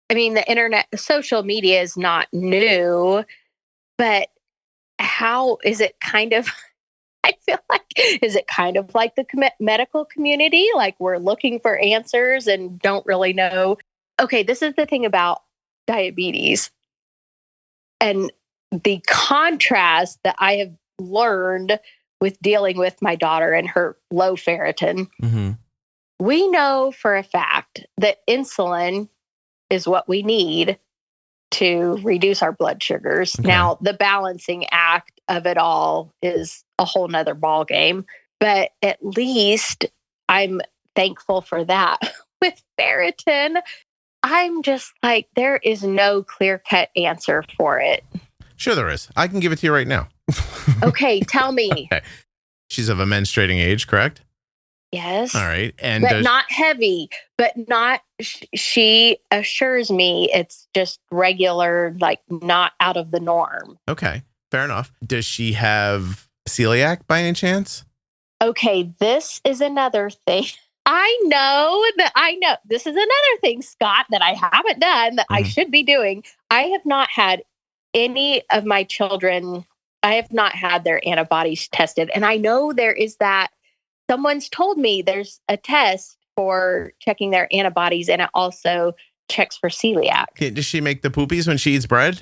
I mean, the internet, social media is not new, but how is it kind of, I feel like, is it kind of like the medical community? Like, we're looking for answers and don't really know. Okay, this is the thing about diabetes and the contrast that I have learned with dealing with my daughter and her low ferritin. Mm-hmm. We know for a fact that insulin is what we need to reduce our blood sugars. Okay. Now, the balancing act of it all is a whole nother ball game, but at least I'm thankful for that. With ferritin, I'm just like, there is no clear-cut answer for it. Sure there is. I can give it to you right now. Okay, tell me. Okay. She's of a menstruating age, correct? Yes. All right. And but not heavy, but not, she assures me it's just regular, like not out of the norm. Okay. Fair enough. Does she have celiac by any chance? Okay. This is another thing. I know this is another thing, Scott, that I haven't done that I should be doing. I have not had any of my children, I have not had their antibodies tested. And I know there is that. Someone's told me there's a test for checking their antibodies, and it also checks for celiac. Okay, does she make the poopies when she eats bread?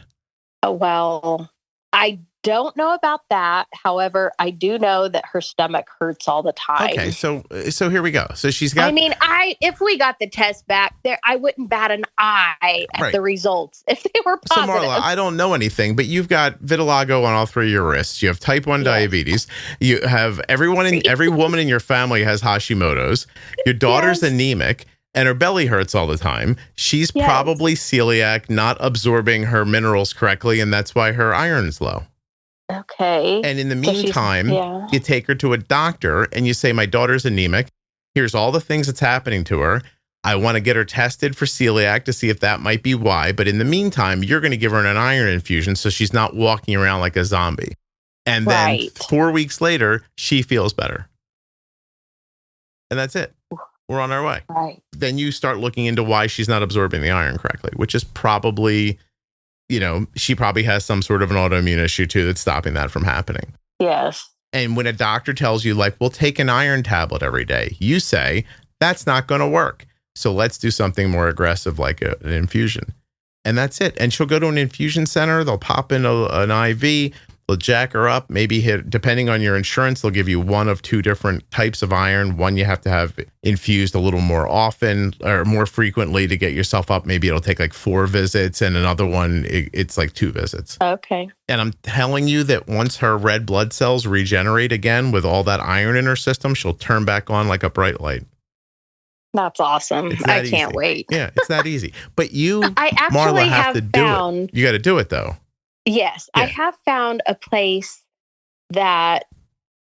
Oh, well, I don't know about that. However, I do know that her stomach hurts all the time. Okay, so here we go. So she's got. I mean, if we got the test back there, I wouldn't bat an eye at the results if they were positive. So Marla, I don't know anything, but you've got vitiligo on all 3 of your wrists. You have type 1 diabetes. You have every woman in your family has Hashimoto's. Your daughter's anemic. And her belly hurts all the time. She's probably celiac, not absorbing her minerals correctly, and that's why her iron's low. Okay. And in the meantime, you take her to a doctor and you say, my daughter's anemic. Here's all the things that's happening to her. I want to get her tested for celiac to see if that might be why. But in the meantime, you're going to give her an iron infusion so she's not walking around like a zombie. And then 4 weeks later, she feels better. And that's it. We're on our way. Right. Then you start looking into why she's not absorbing the iron correctly, which is probably, she probably has some sort of an autoimmune issue too that's stopping that from happening. Yes. And when a doctor tells you, like, we'll take an iron tablet every day, you say, that's not going to work. So let's do something more aggressive like an infusion. And that's it. And she'll go to an infusion center. They'll pop in an IV. They'll jack her up, maybe depending on your insurance, they'll give you one of 2 different types of iron. One you have to have infused a little more often or more frequently to get yourself up. Maybe it'll take like 4 visits, and another one, it's like 2 visits. Okay. And I'm telling you that once her red blood cells regenerate again with all that iron in her system, she'll turn back on like a bright light. That's awesome. I can't wait. Yeah, it's that easy. But I actually Marla, have to found, do it. You got to do it though. Yes, I have found a place that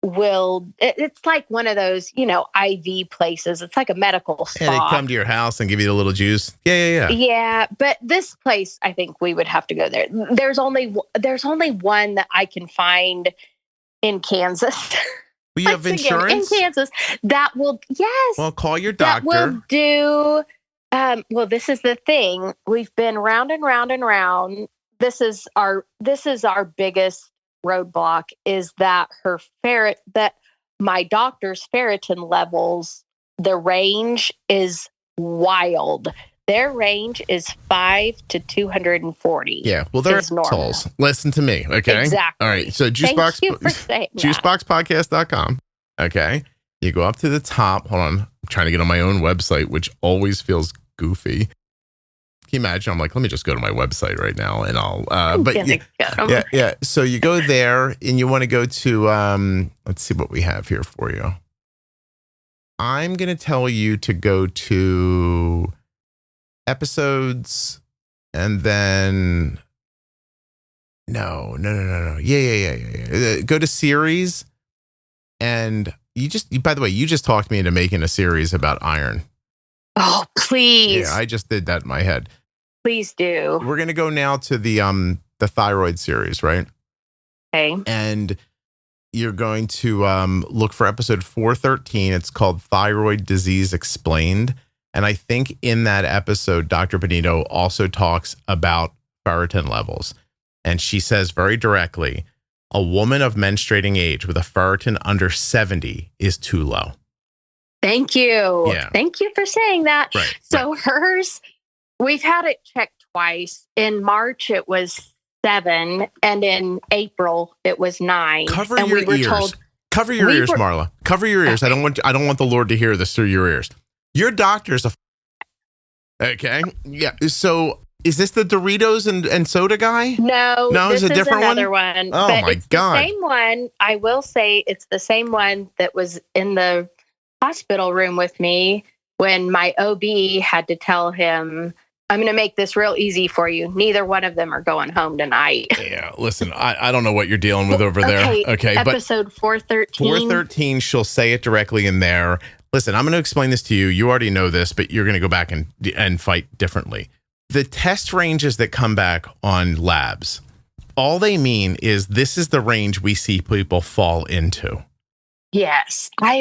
it's like one of those, IV places. It's like a medical spa. And they come to your house and give you a little juice. Yeah. Yeah, but this place, I think we would have to go there. There's only one that I can find in Kansas. Well, you have insurance? In Kansas. That will, yes. Well, call your doctor. That will do. Well, this is the thing. We've been round and round and round. This is our biggest roadblock is that that my doctor's ferritin levels, the range is wild. Their range is 5 to 240. Yeah, well, they're is normal. assholes. Listen to me, okay? Exactly. All right, so Thank you for saying that. juiceboxpodcast.com, okay? You go up to the top. Hold on. I'm trying to get on my own website, which always feels goofy. Can you imagine? I'm like, let me just go to my website right now and I'll, yeah. So you go there and you want to go to, let's see what we have here for you. I'm going to tell you to go to episodes and then, no. Yeah. Go to series and by the way, you just talked me into making a series about iron. Oh, please. Yeah, I just did that in my head. Please do. We're going to go now to the thyroid series, right? Okay. And you're going to look for episode 413. It's called Thyroid Disease Explained. And I think in that episode, Dr. Benito also talks about ferritin levels. And she says very directly, a woman of menstruating age with a ferritin under 70 is too low. Thank you. Yeah. Thank you for saying that. Right, so hers, we've had it checked twice. In March, it was 7. And in April, it was 9. Cover and your we were ears. Told, Cover your ears, Marla. Cover your ears. Okay. I don't want the Lord to hear this through your ears. Your doctor's okay. Yeah. So is this the Doritos and soda guy? No, it's a different another one. Oh but my it's God. The same one. I will say it's the same one that was in the hospital room with me when my OB had to tell him, I'm going to make this real easy for you. Neither one of them are going home tonight. Yeah, listen, I don't know what you're dealing with over there. Okay, episode 413. 413, she'll say it directly in there. Listen, I'm going to explain this to you. You already know this, but you're going to go back and fight differently. The test ranges that come back on labs, all they mean is this is the range we see people fall into. Yes, I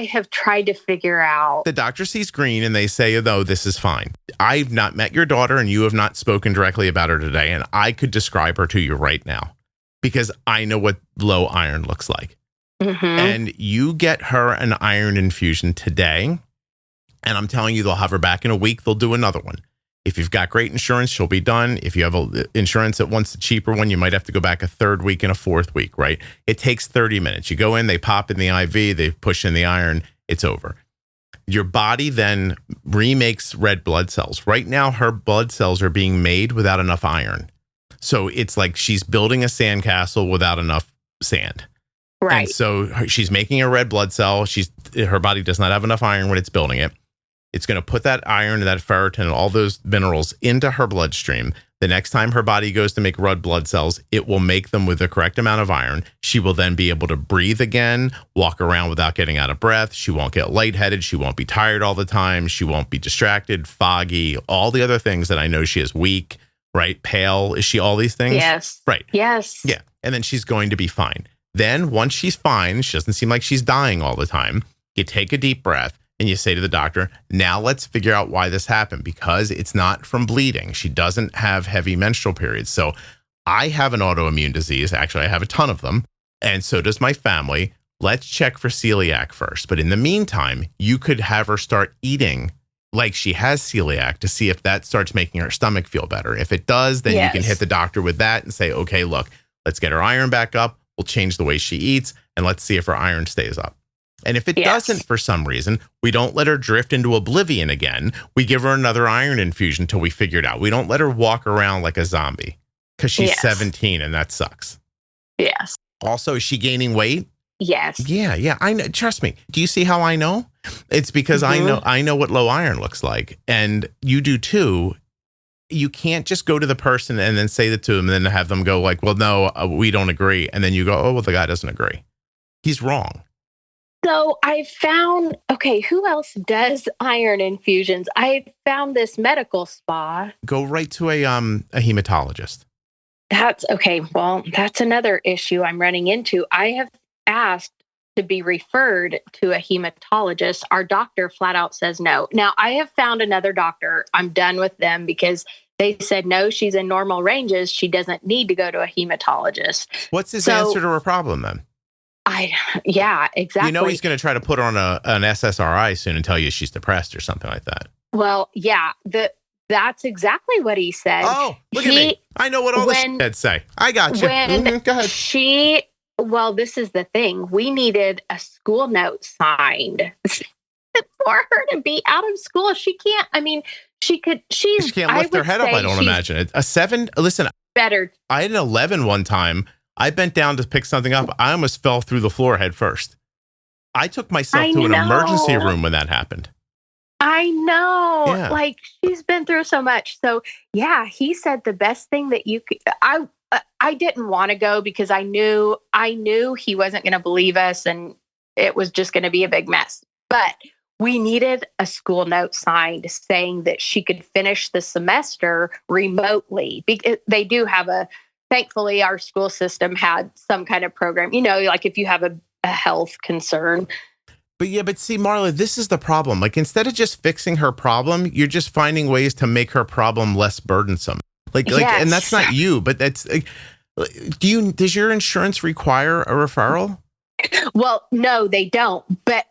have tried to figure out. The doctor sees green and they say, oh, this is fine. I've not met your daughter and you have not spoken directly about her today. And I could describe her to you right now because I know what low iron looks like. Mm-hmm. And you get her an iron infusion today. And I'm telling you, they'll have her back in a week. They'll do another one. If you've got great insurance, she'll be done. If you have insurance that wants the cheaper one, you might have to go back a third week and a fourth week, right? It takes 30 minutes. You go in, they pop in the IV, they push in the iron, it's over. Your body then remakes red blood cells. Right now, her blood cells are being made without enough iron. So it's like she's building a sandcastle without enough sand. Right. And so she's making a red blood cell. Her body does not have enough iron when it's building it. It's going to put that iron and that ferritin and all those minerals into her bloodstream. The next time her body goes to make red blood cells, it will make them with the correct amount of iron. She will then be able to breathe again, walk around without getting out of breath. She won't get lightheaded. She won't be tired all the time. She won't be distracted, foggy, all the other things that I know she is weak, right? Pale. Is she all these things? Yes. Right. Yes. Yeah. And then she's going to be fine. Then once she's fine, she doesn't seem like she's dying all the time. You take a deep breath. And you say to the doctor, now let's figure out why this happened because it's not from bleeding. She doesn't have heavy menstrual periods. So I have an autoimmune disease. Actually, I have a ton of them. And so does my family. Let's check for celiac first. But in the meantime, you could have her start eating like she has celiac to see if that starts making her stomach feel better. If it does, then you can hit the doctor with that and say, okay, look, let's get her iron back up. We'll change the way she eats and let's see if her iron stays up. And if it doesn't for some reason, we don't let her drift into oblivion again. We give her another iron infusion until we figure it out. We don't let her walk around like a zombie because she's 17 and that sucks. Yes. Also, is she gaining weight? Yes. Yeah. I know. Trust me. Do you see how I know? It's because I know what low iron looks like. And you do too. You can't just go to the person and then say that to them and then have them go like, well, no, we don't agree. And then you go, oh, well, the guy doesn't agree. He's wrong. So I found, who else does iron infusions? I found this medical spa. Go right to a hematologist. That's okay. Well, that's another issue I'm running into. I have asked to be referred to a hematologist. Our doctor flat out says no. Now, I have found another doctor. I'm done with them because they said, no, she's in normal ranges. She doesn't need to go to a hematologist. What's his answer to her problem then? Yeah, exactly. You know he's going to try to put her on an SSRI soon and tell you she's depressed or something like that. Well, yeah, that's exactly what he said. Oh, look at me. I know what all the shitheads say. I got you. Go ahead. Well, this is the thing. We needed a school note signed for her to be out of school. She can't, I mean, she can't lift her head up, I don't imagine it. A 7, listen, better. I had an 11 one time. I bent down to pick something up. I almost fell through the floor head first. I took myself to an emergency room when that happened. I know. Yeah. Like, she's been through so much. So, yeah, he said the best thing that you could, I didn't want to go because I knew he wasn't going to believe us and it was just going to be a big mess. But we needed a school note signed saying that she could finish the semester remotely. They do have thankfully, our school system had some kind of program, like if you have a health concern. But see, Marla, this is the problem. Like, instead of just fixing her problem, you're just finding ways to make her problem less burdensome. Yes. And that's not you, but that's, does your insurance require a referral? Well, no, they don't. But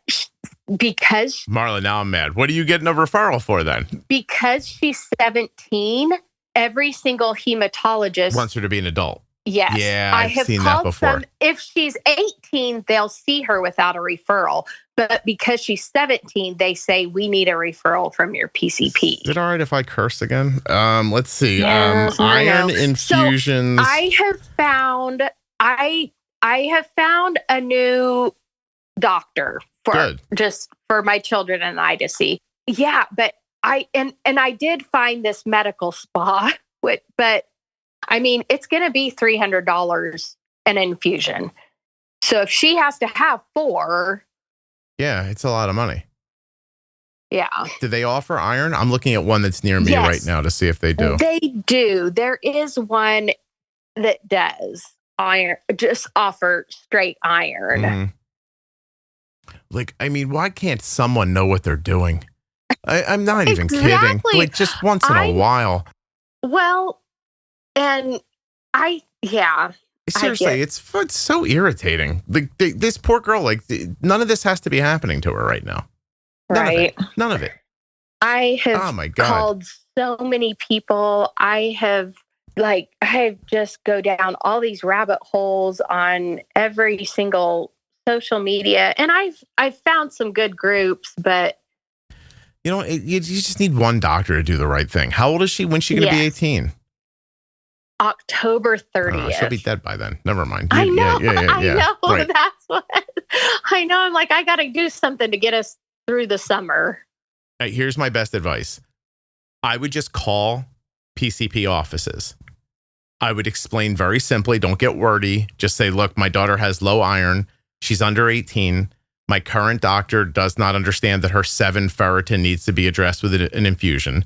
because Marla, now I'm mad. What are you getting a referral for then? Because she's 17, every single hematologist wants her to be an adult. Yes. Yeah, I've seen that before. If she's 18, they'll see her without a referral. But because she's 17, they say we need a referral from your PCP. Is it all right if I curse again? Let's see. Yes, iron infusions. So I have found a new doctor for my children and I to see. Yeah, but I did find this medical spa, but I mean, it's going to be $300 an infusion. So if she has to have 4. Yeah, it's a lot of money. Yeah. Do they offer iron? I'm looking at one that's near me right now to see if they do. They do. There is one that does iron, just offer straight iron. Mm-hmm. Like, I mean, why can't someone know what they're doing? I'm not even kidding. Like, just once in a while. Well, and seriously, it's so irritating. Like, this poor girl, like, none of this has to be happening to her right now. None of it. I have called so many people. I have just go down all these rabbit holes on every single social media, and I've found some good groups, but you just need one doctor to do the right thing. How old is she? When's she going to be 18? October 30th. She'll be dead by then. Never mind. I know. I know. Right. That's what I know. I'm like, I got to do something to get us through the summer. Here's my best advice. I would just call PCP offices. I would explain very simply. Don't get wordy. Just say, look, my daughter has low iron. She's under 18. My current doctor does not understand that her 7 ferritin needs to be addressed with an infusion.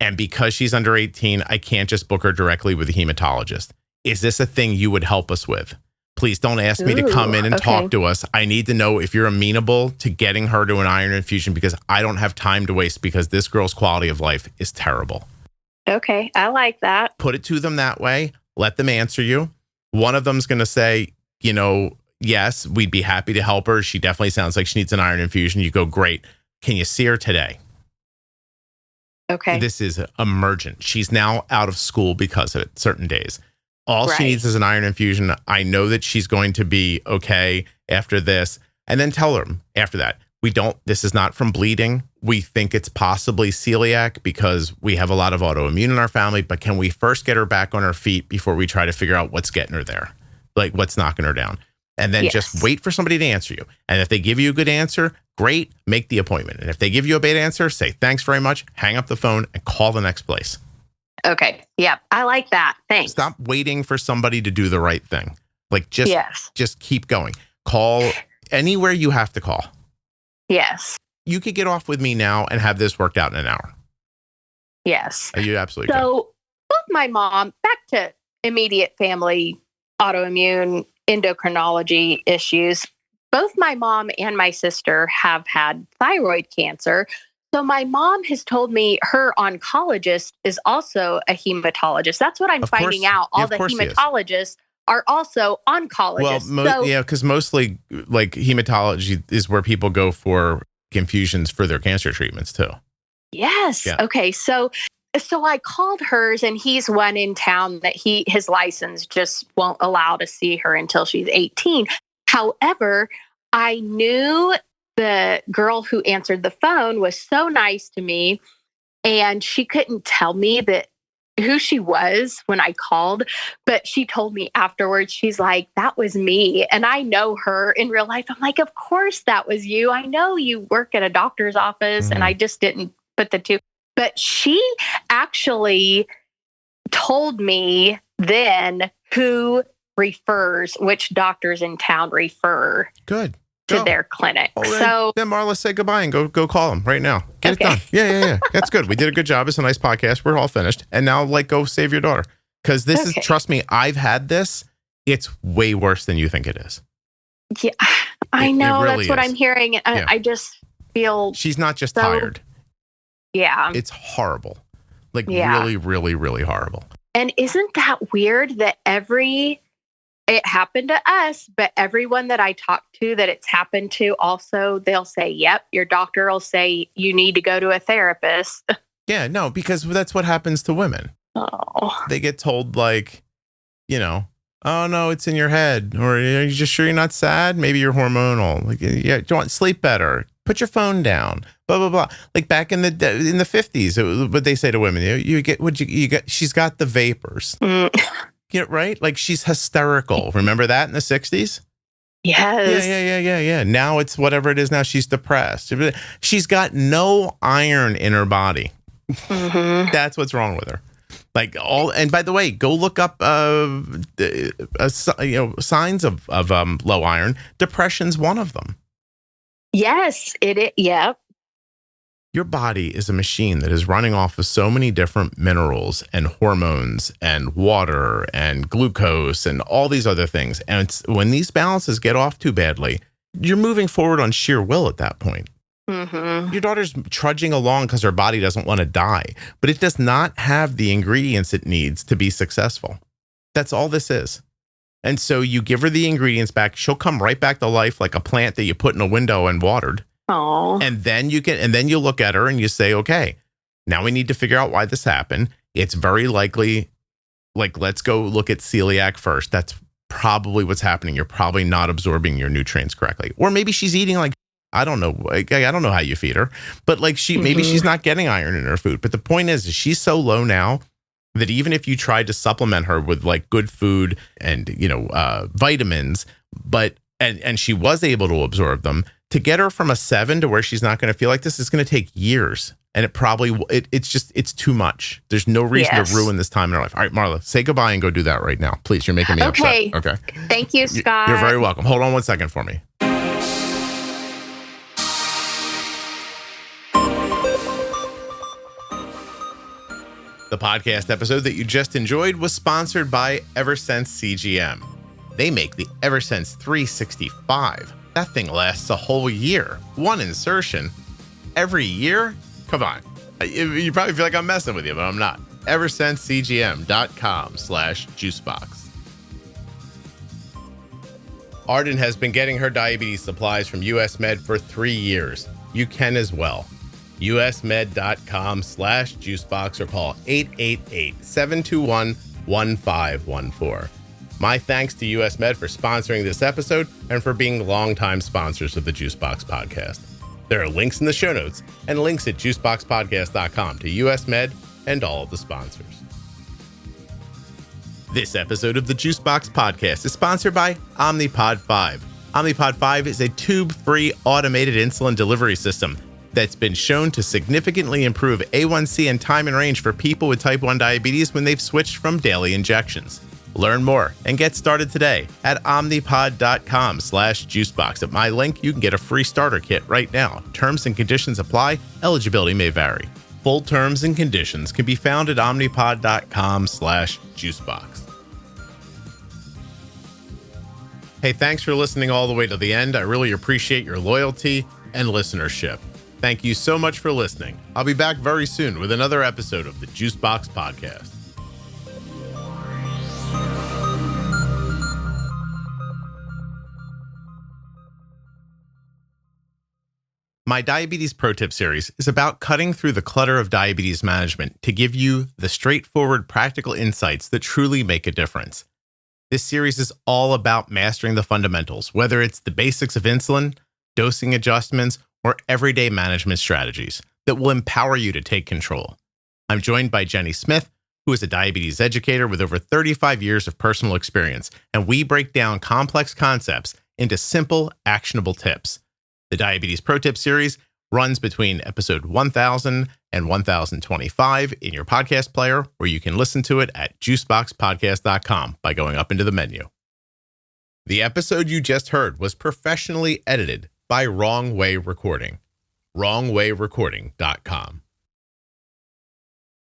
And because she's under 18, I can't just book her directly with a hematologist. Is this a thing you would help us with? Please don't ask me to come in and talk to us. I need to know if you're amenable to getting her to an iron infusion because I don't have time to waste because this girl's quality of life is terrible. Okay, I like that. Put it to them that way. Let them answer you. One of them's going to say, yes, we'd be happy to help her. She definitely sounds like she needs an iron infusion. You go, great. Can you see her today? Okay. This is emergent. She's now out of school because of it certain days. All she needs is an iron infusion. I know that she's going to be okay after this. And then tell her after that, this is not from bleeding. We think it's possibly celiac because we have a lot of autoimmune in our family, but can we first get her back on her feet before we try to figure out what's getting her there? Like what's knocking her down? And then just wait for somebody to answer you. And if they give you a good answer, great, make the appointment. And if they give you a bad answer, say thanks very much, hang up the phone and call the next place. Okay. Yeah, I like that. Thanks. Stop waiting for somebody to do the right thing. Like just keep going. Call anywhere you have to call. Yes. You could get off with me now and have this worked out in an hour. Yes. You absolutely So both my mom, back to immediate family autoimmune endocrinology issues. Both my mom and my sister have had thyroid cancer. So my mom has told me her oncologist is also a hematologist. That's what I'm finding out. All the hematologists are also oncologists. Well, yeah, because mostly like hematology is where people go for infusions for their cancer treatments too. Yes. Yeah. Okay. So I called hers, and he's one in town that his license just won't allow to see her until she's 18. However, I knew the girl who answered the phone was so nice to me, and she couldn't tell me who she was when I called, but she told me afterwards, she's like, that was me. And I know her in real life. I'm like, of course that was you. I know you work at a doctor's office, and I just didn't put the two. But she actually told me then which doctors in town refer to their clinic. So then Marla, say goodbye and go call them right now. Get it done. Yeah. That's good. We did a good job. It's a nice podcast. We're all finished. And now go save your daughter. Because this is, trust me, I've had this. It's way worse than you think it is. Yeah, I know. Really that's what I'm hearing. I just feel she's not just tired. Yeah. It's horrible. Really, really, really horrible. And isn't that weird that it happened to us, but everyone that I talk to that it's happened to also, they'll say, yep, your doctor will say you need to go to a therapist. Yeah, no, because that's what happens to women. Oh. They get told oh no, it's in your head. Or are you just sure you're not sad? Maybe you're hormonal. Do you want sleep better? Put your phone down. Blah blah blah. Like back in the 50s, what they say to women, you get. She's got the vapors. Yeah, right. Like she's hysterical. Remember that in the 60s? Yes. Yeah. Now it's whatever it is. Now she's depressed. She's got no iron in her body. Mm-hmm. That's what's wrong with her. And by the way, go look up signs of low iron. Depression's one of them. Yes, it is. Yeah. Your body is a machine that is running off of so many different minerals and hormones and water and glucose and all these other things. And when these balances get off too badly, you're moving forward on sheer will at that point. Mm-hmm. Your daughter's trudging along because her body doesn't want to die, but it does not have the ingredients it needs to be successful. That's all this is. And so you give her the ingredients back. She'll come right back to life like a plant that you put in a window and watered. Aww. And then you look at her and you say, okay, now we need to figure out why this happened. It's very likely, let's go look at celiac first. That's probably what's happening. You're probably not absorbing your nutrients correctly. Or maybe she's eating I don't know. I don't know how you feed her, but maybe she's not getting iron in her food. But the point is she's so low now that even if you tried to supplement her with good food and, vitamins, and she was able to absorb them, to get her from a 7 to where she's not going to feel like this is going to take years. And it's too much. There's no reason to ruin this time in her life. All right, Marla, say goodbye and go do that right now. Please. You're making me upset. Okay. Thank you, Scott. You're very welcome. Hold on one second for me. The podcast episode that you just enjoyed was sponsored by Eversense CGM. They make the Eversense 365. That thing lasts a whole year. One insertion every year? Come on. You probably feel like I'm messing with you, but I'm not. EversenseCGM.com/juicebox. Arden has been getting her diabetes supplies from US Med for 3 years. You can as well. usmed.com/juicebox or call 888-721-1514. My thanks to US Med for sponsoring this episode and for being longtime sponsors of the Juicebox Podcast. There are links in the show notes and links at juiceboxpodcast.com to US Med and all of the sponsors. This episode of the Juicebox Podcast is sponsored by Omnipod 5. Omnipod 5 is a tube-free automated insulin delivery system that's been shown to significantly improve A1C and time in range for people with type 1 diabetes when they've switched from daily injections. Learn more and get started today at omnipod.com/juicebox. At my link, you can get a free starter kit right now. Terms and conditions apply. Eligibility may vary. Full terms and conditions can be found at omnipod.com/juicebox. Hey, thanks for listening all the way to the end. I really appreciate your loyalty and listenership. Thank you so much for listening. I'll be back very soon with another episode of the Juicebox Podcast. My Diabetes Pro Tip series is about cutting through the clutter of diabetes management to give you the straightforward, practical insights that truly make a difference. This series is all about mastering the fundamentals, whether it's the basics of insulin, dosing adjustments, or everyday management strategies that will empower you to take control. I'm joined by Jenny Smith, who is a diabetes educator with over 35 years of personal experience, and we break down complex concepts into simple, actionable tips. The Diabetes Pro Tip series runs between episode 1000 and 1025 in your podcast player, or you can listen to it at juiceboxpodcast.com by going up into the menu. The episode you just heard was professionally edited by Wrong Way Recording, wrongwayrecording.com.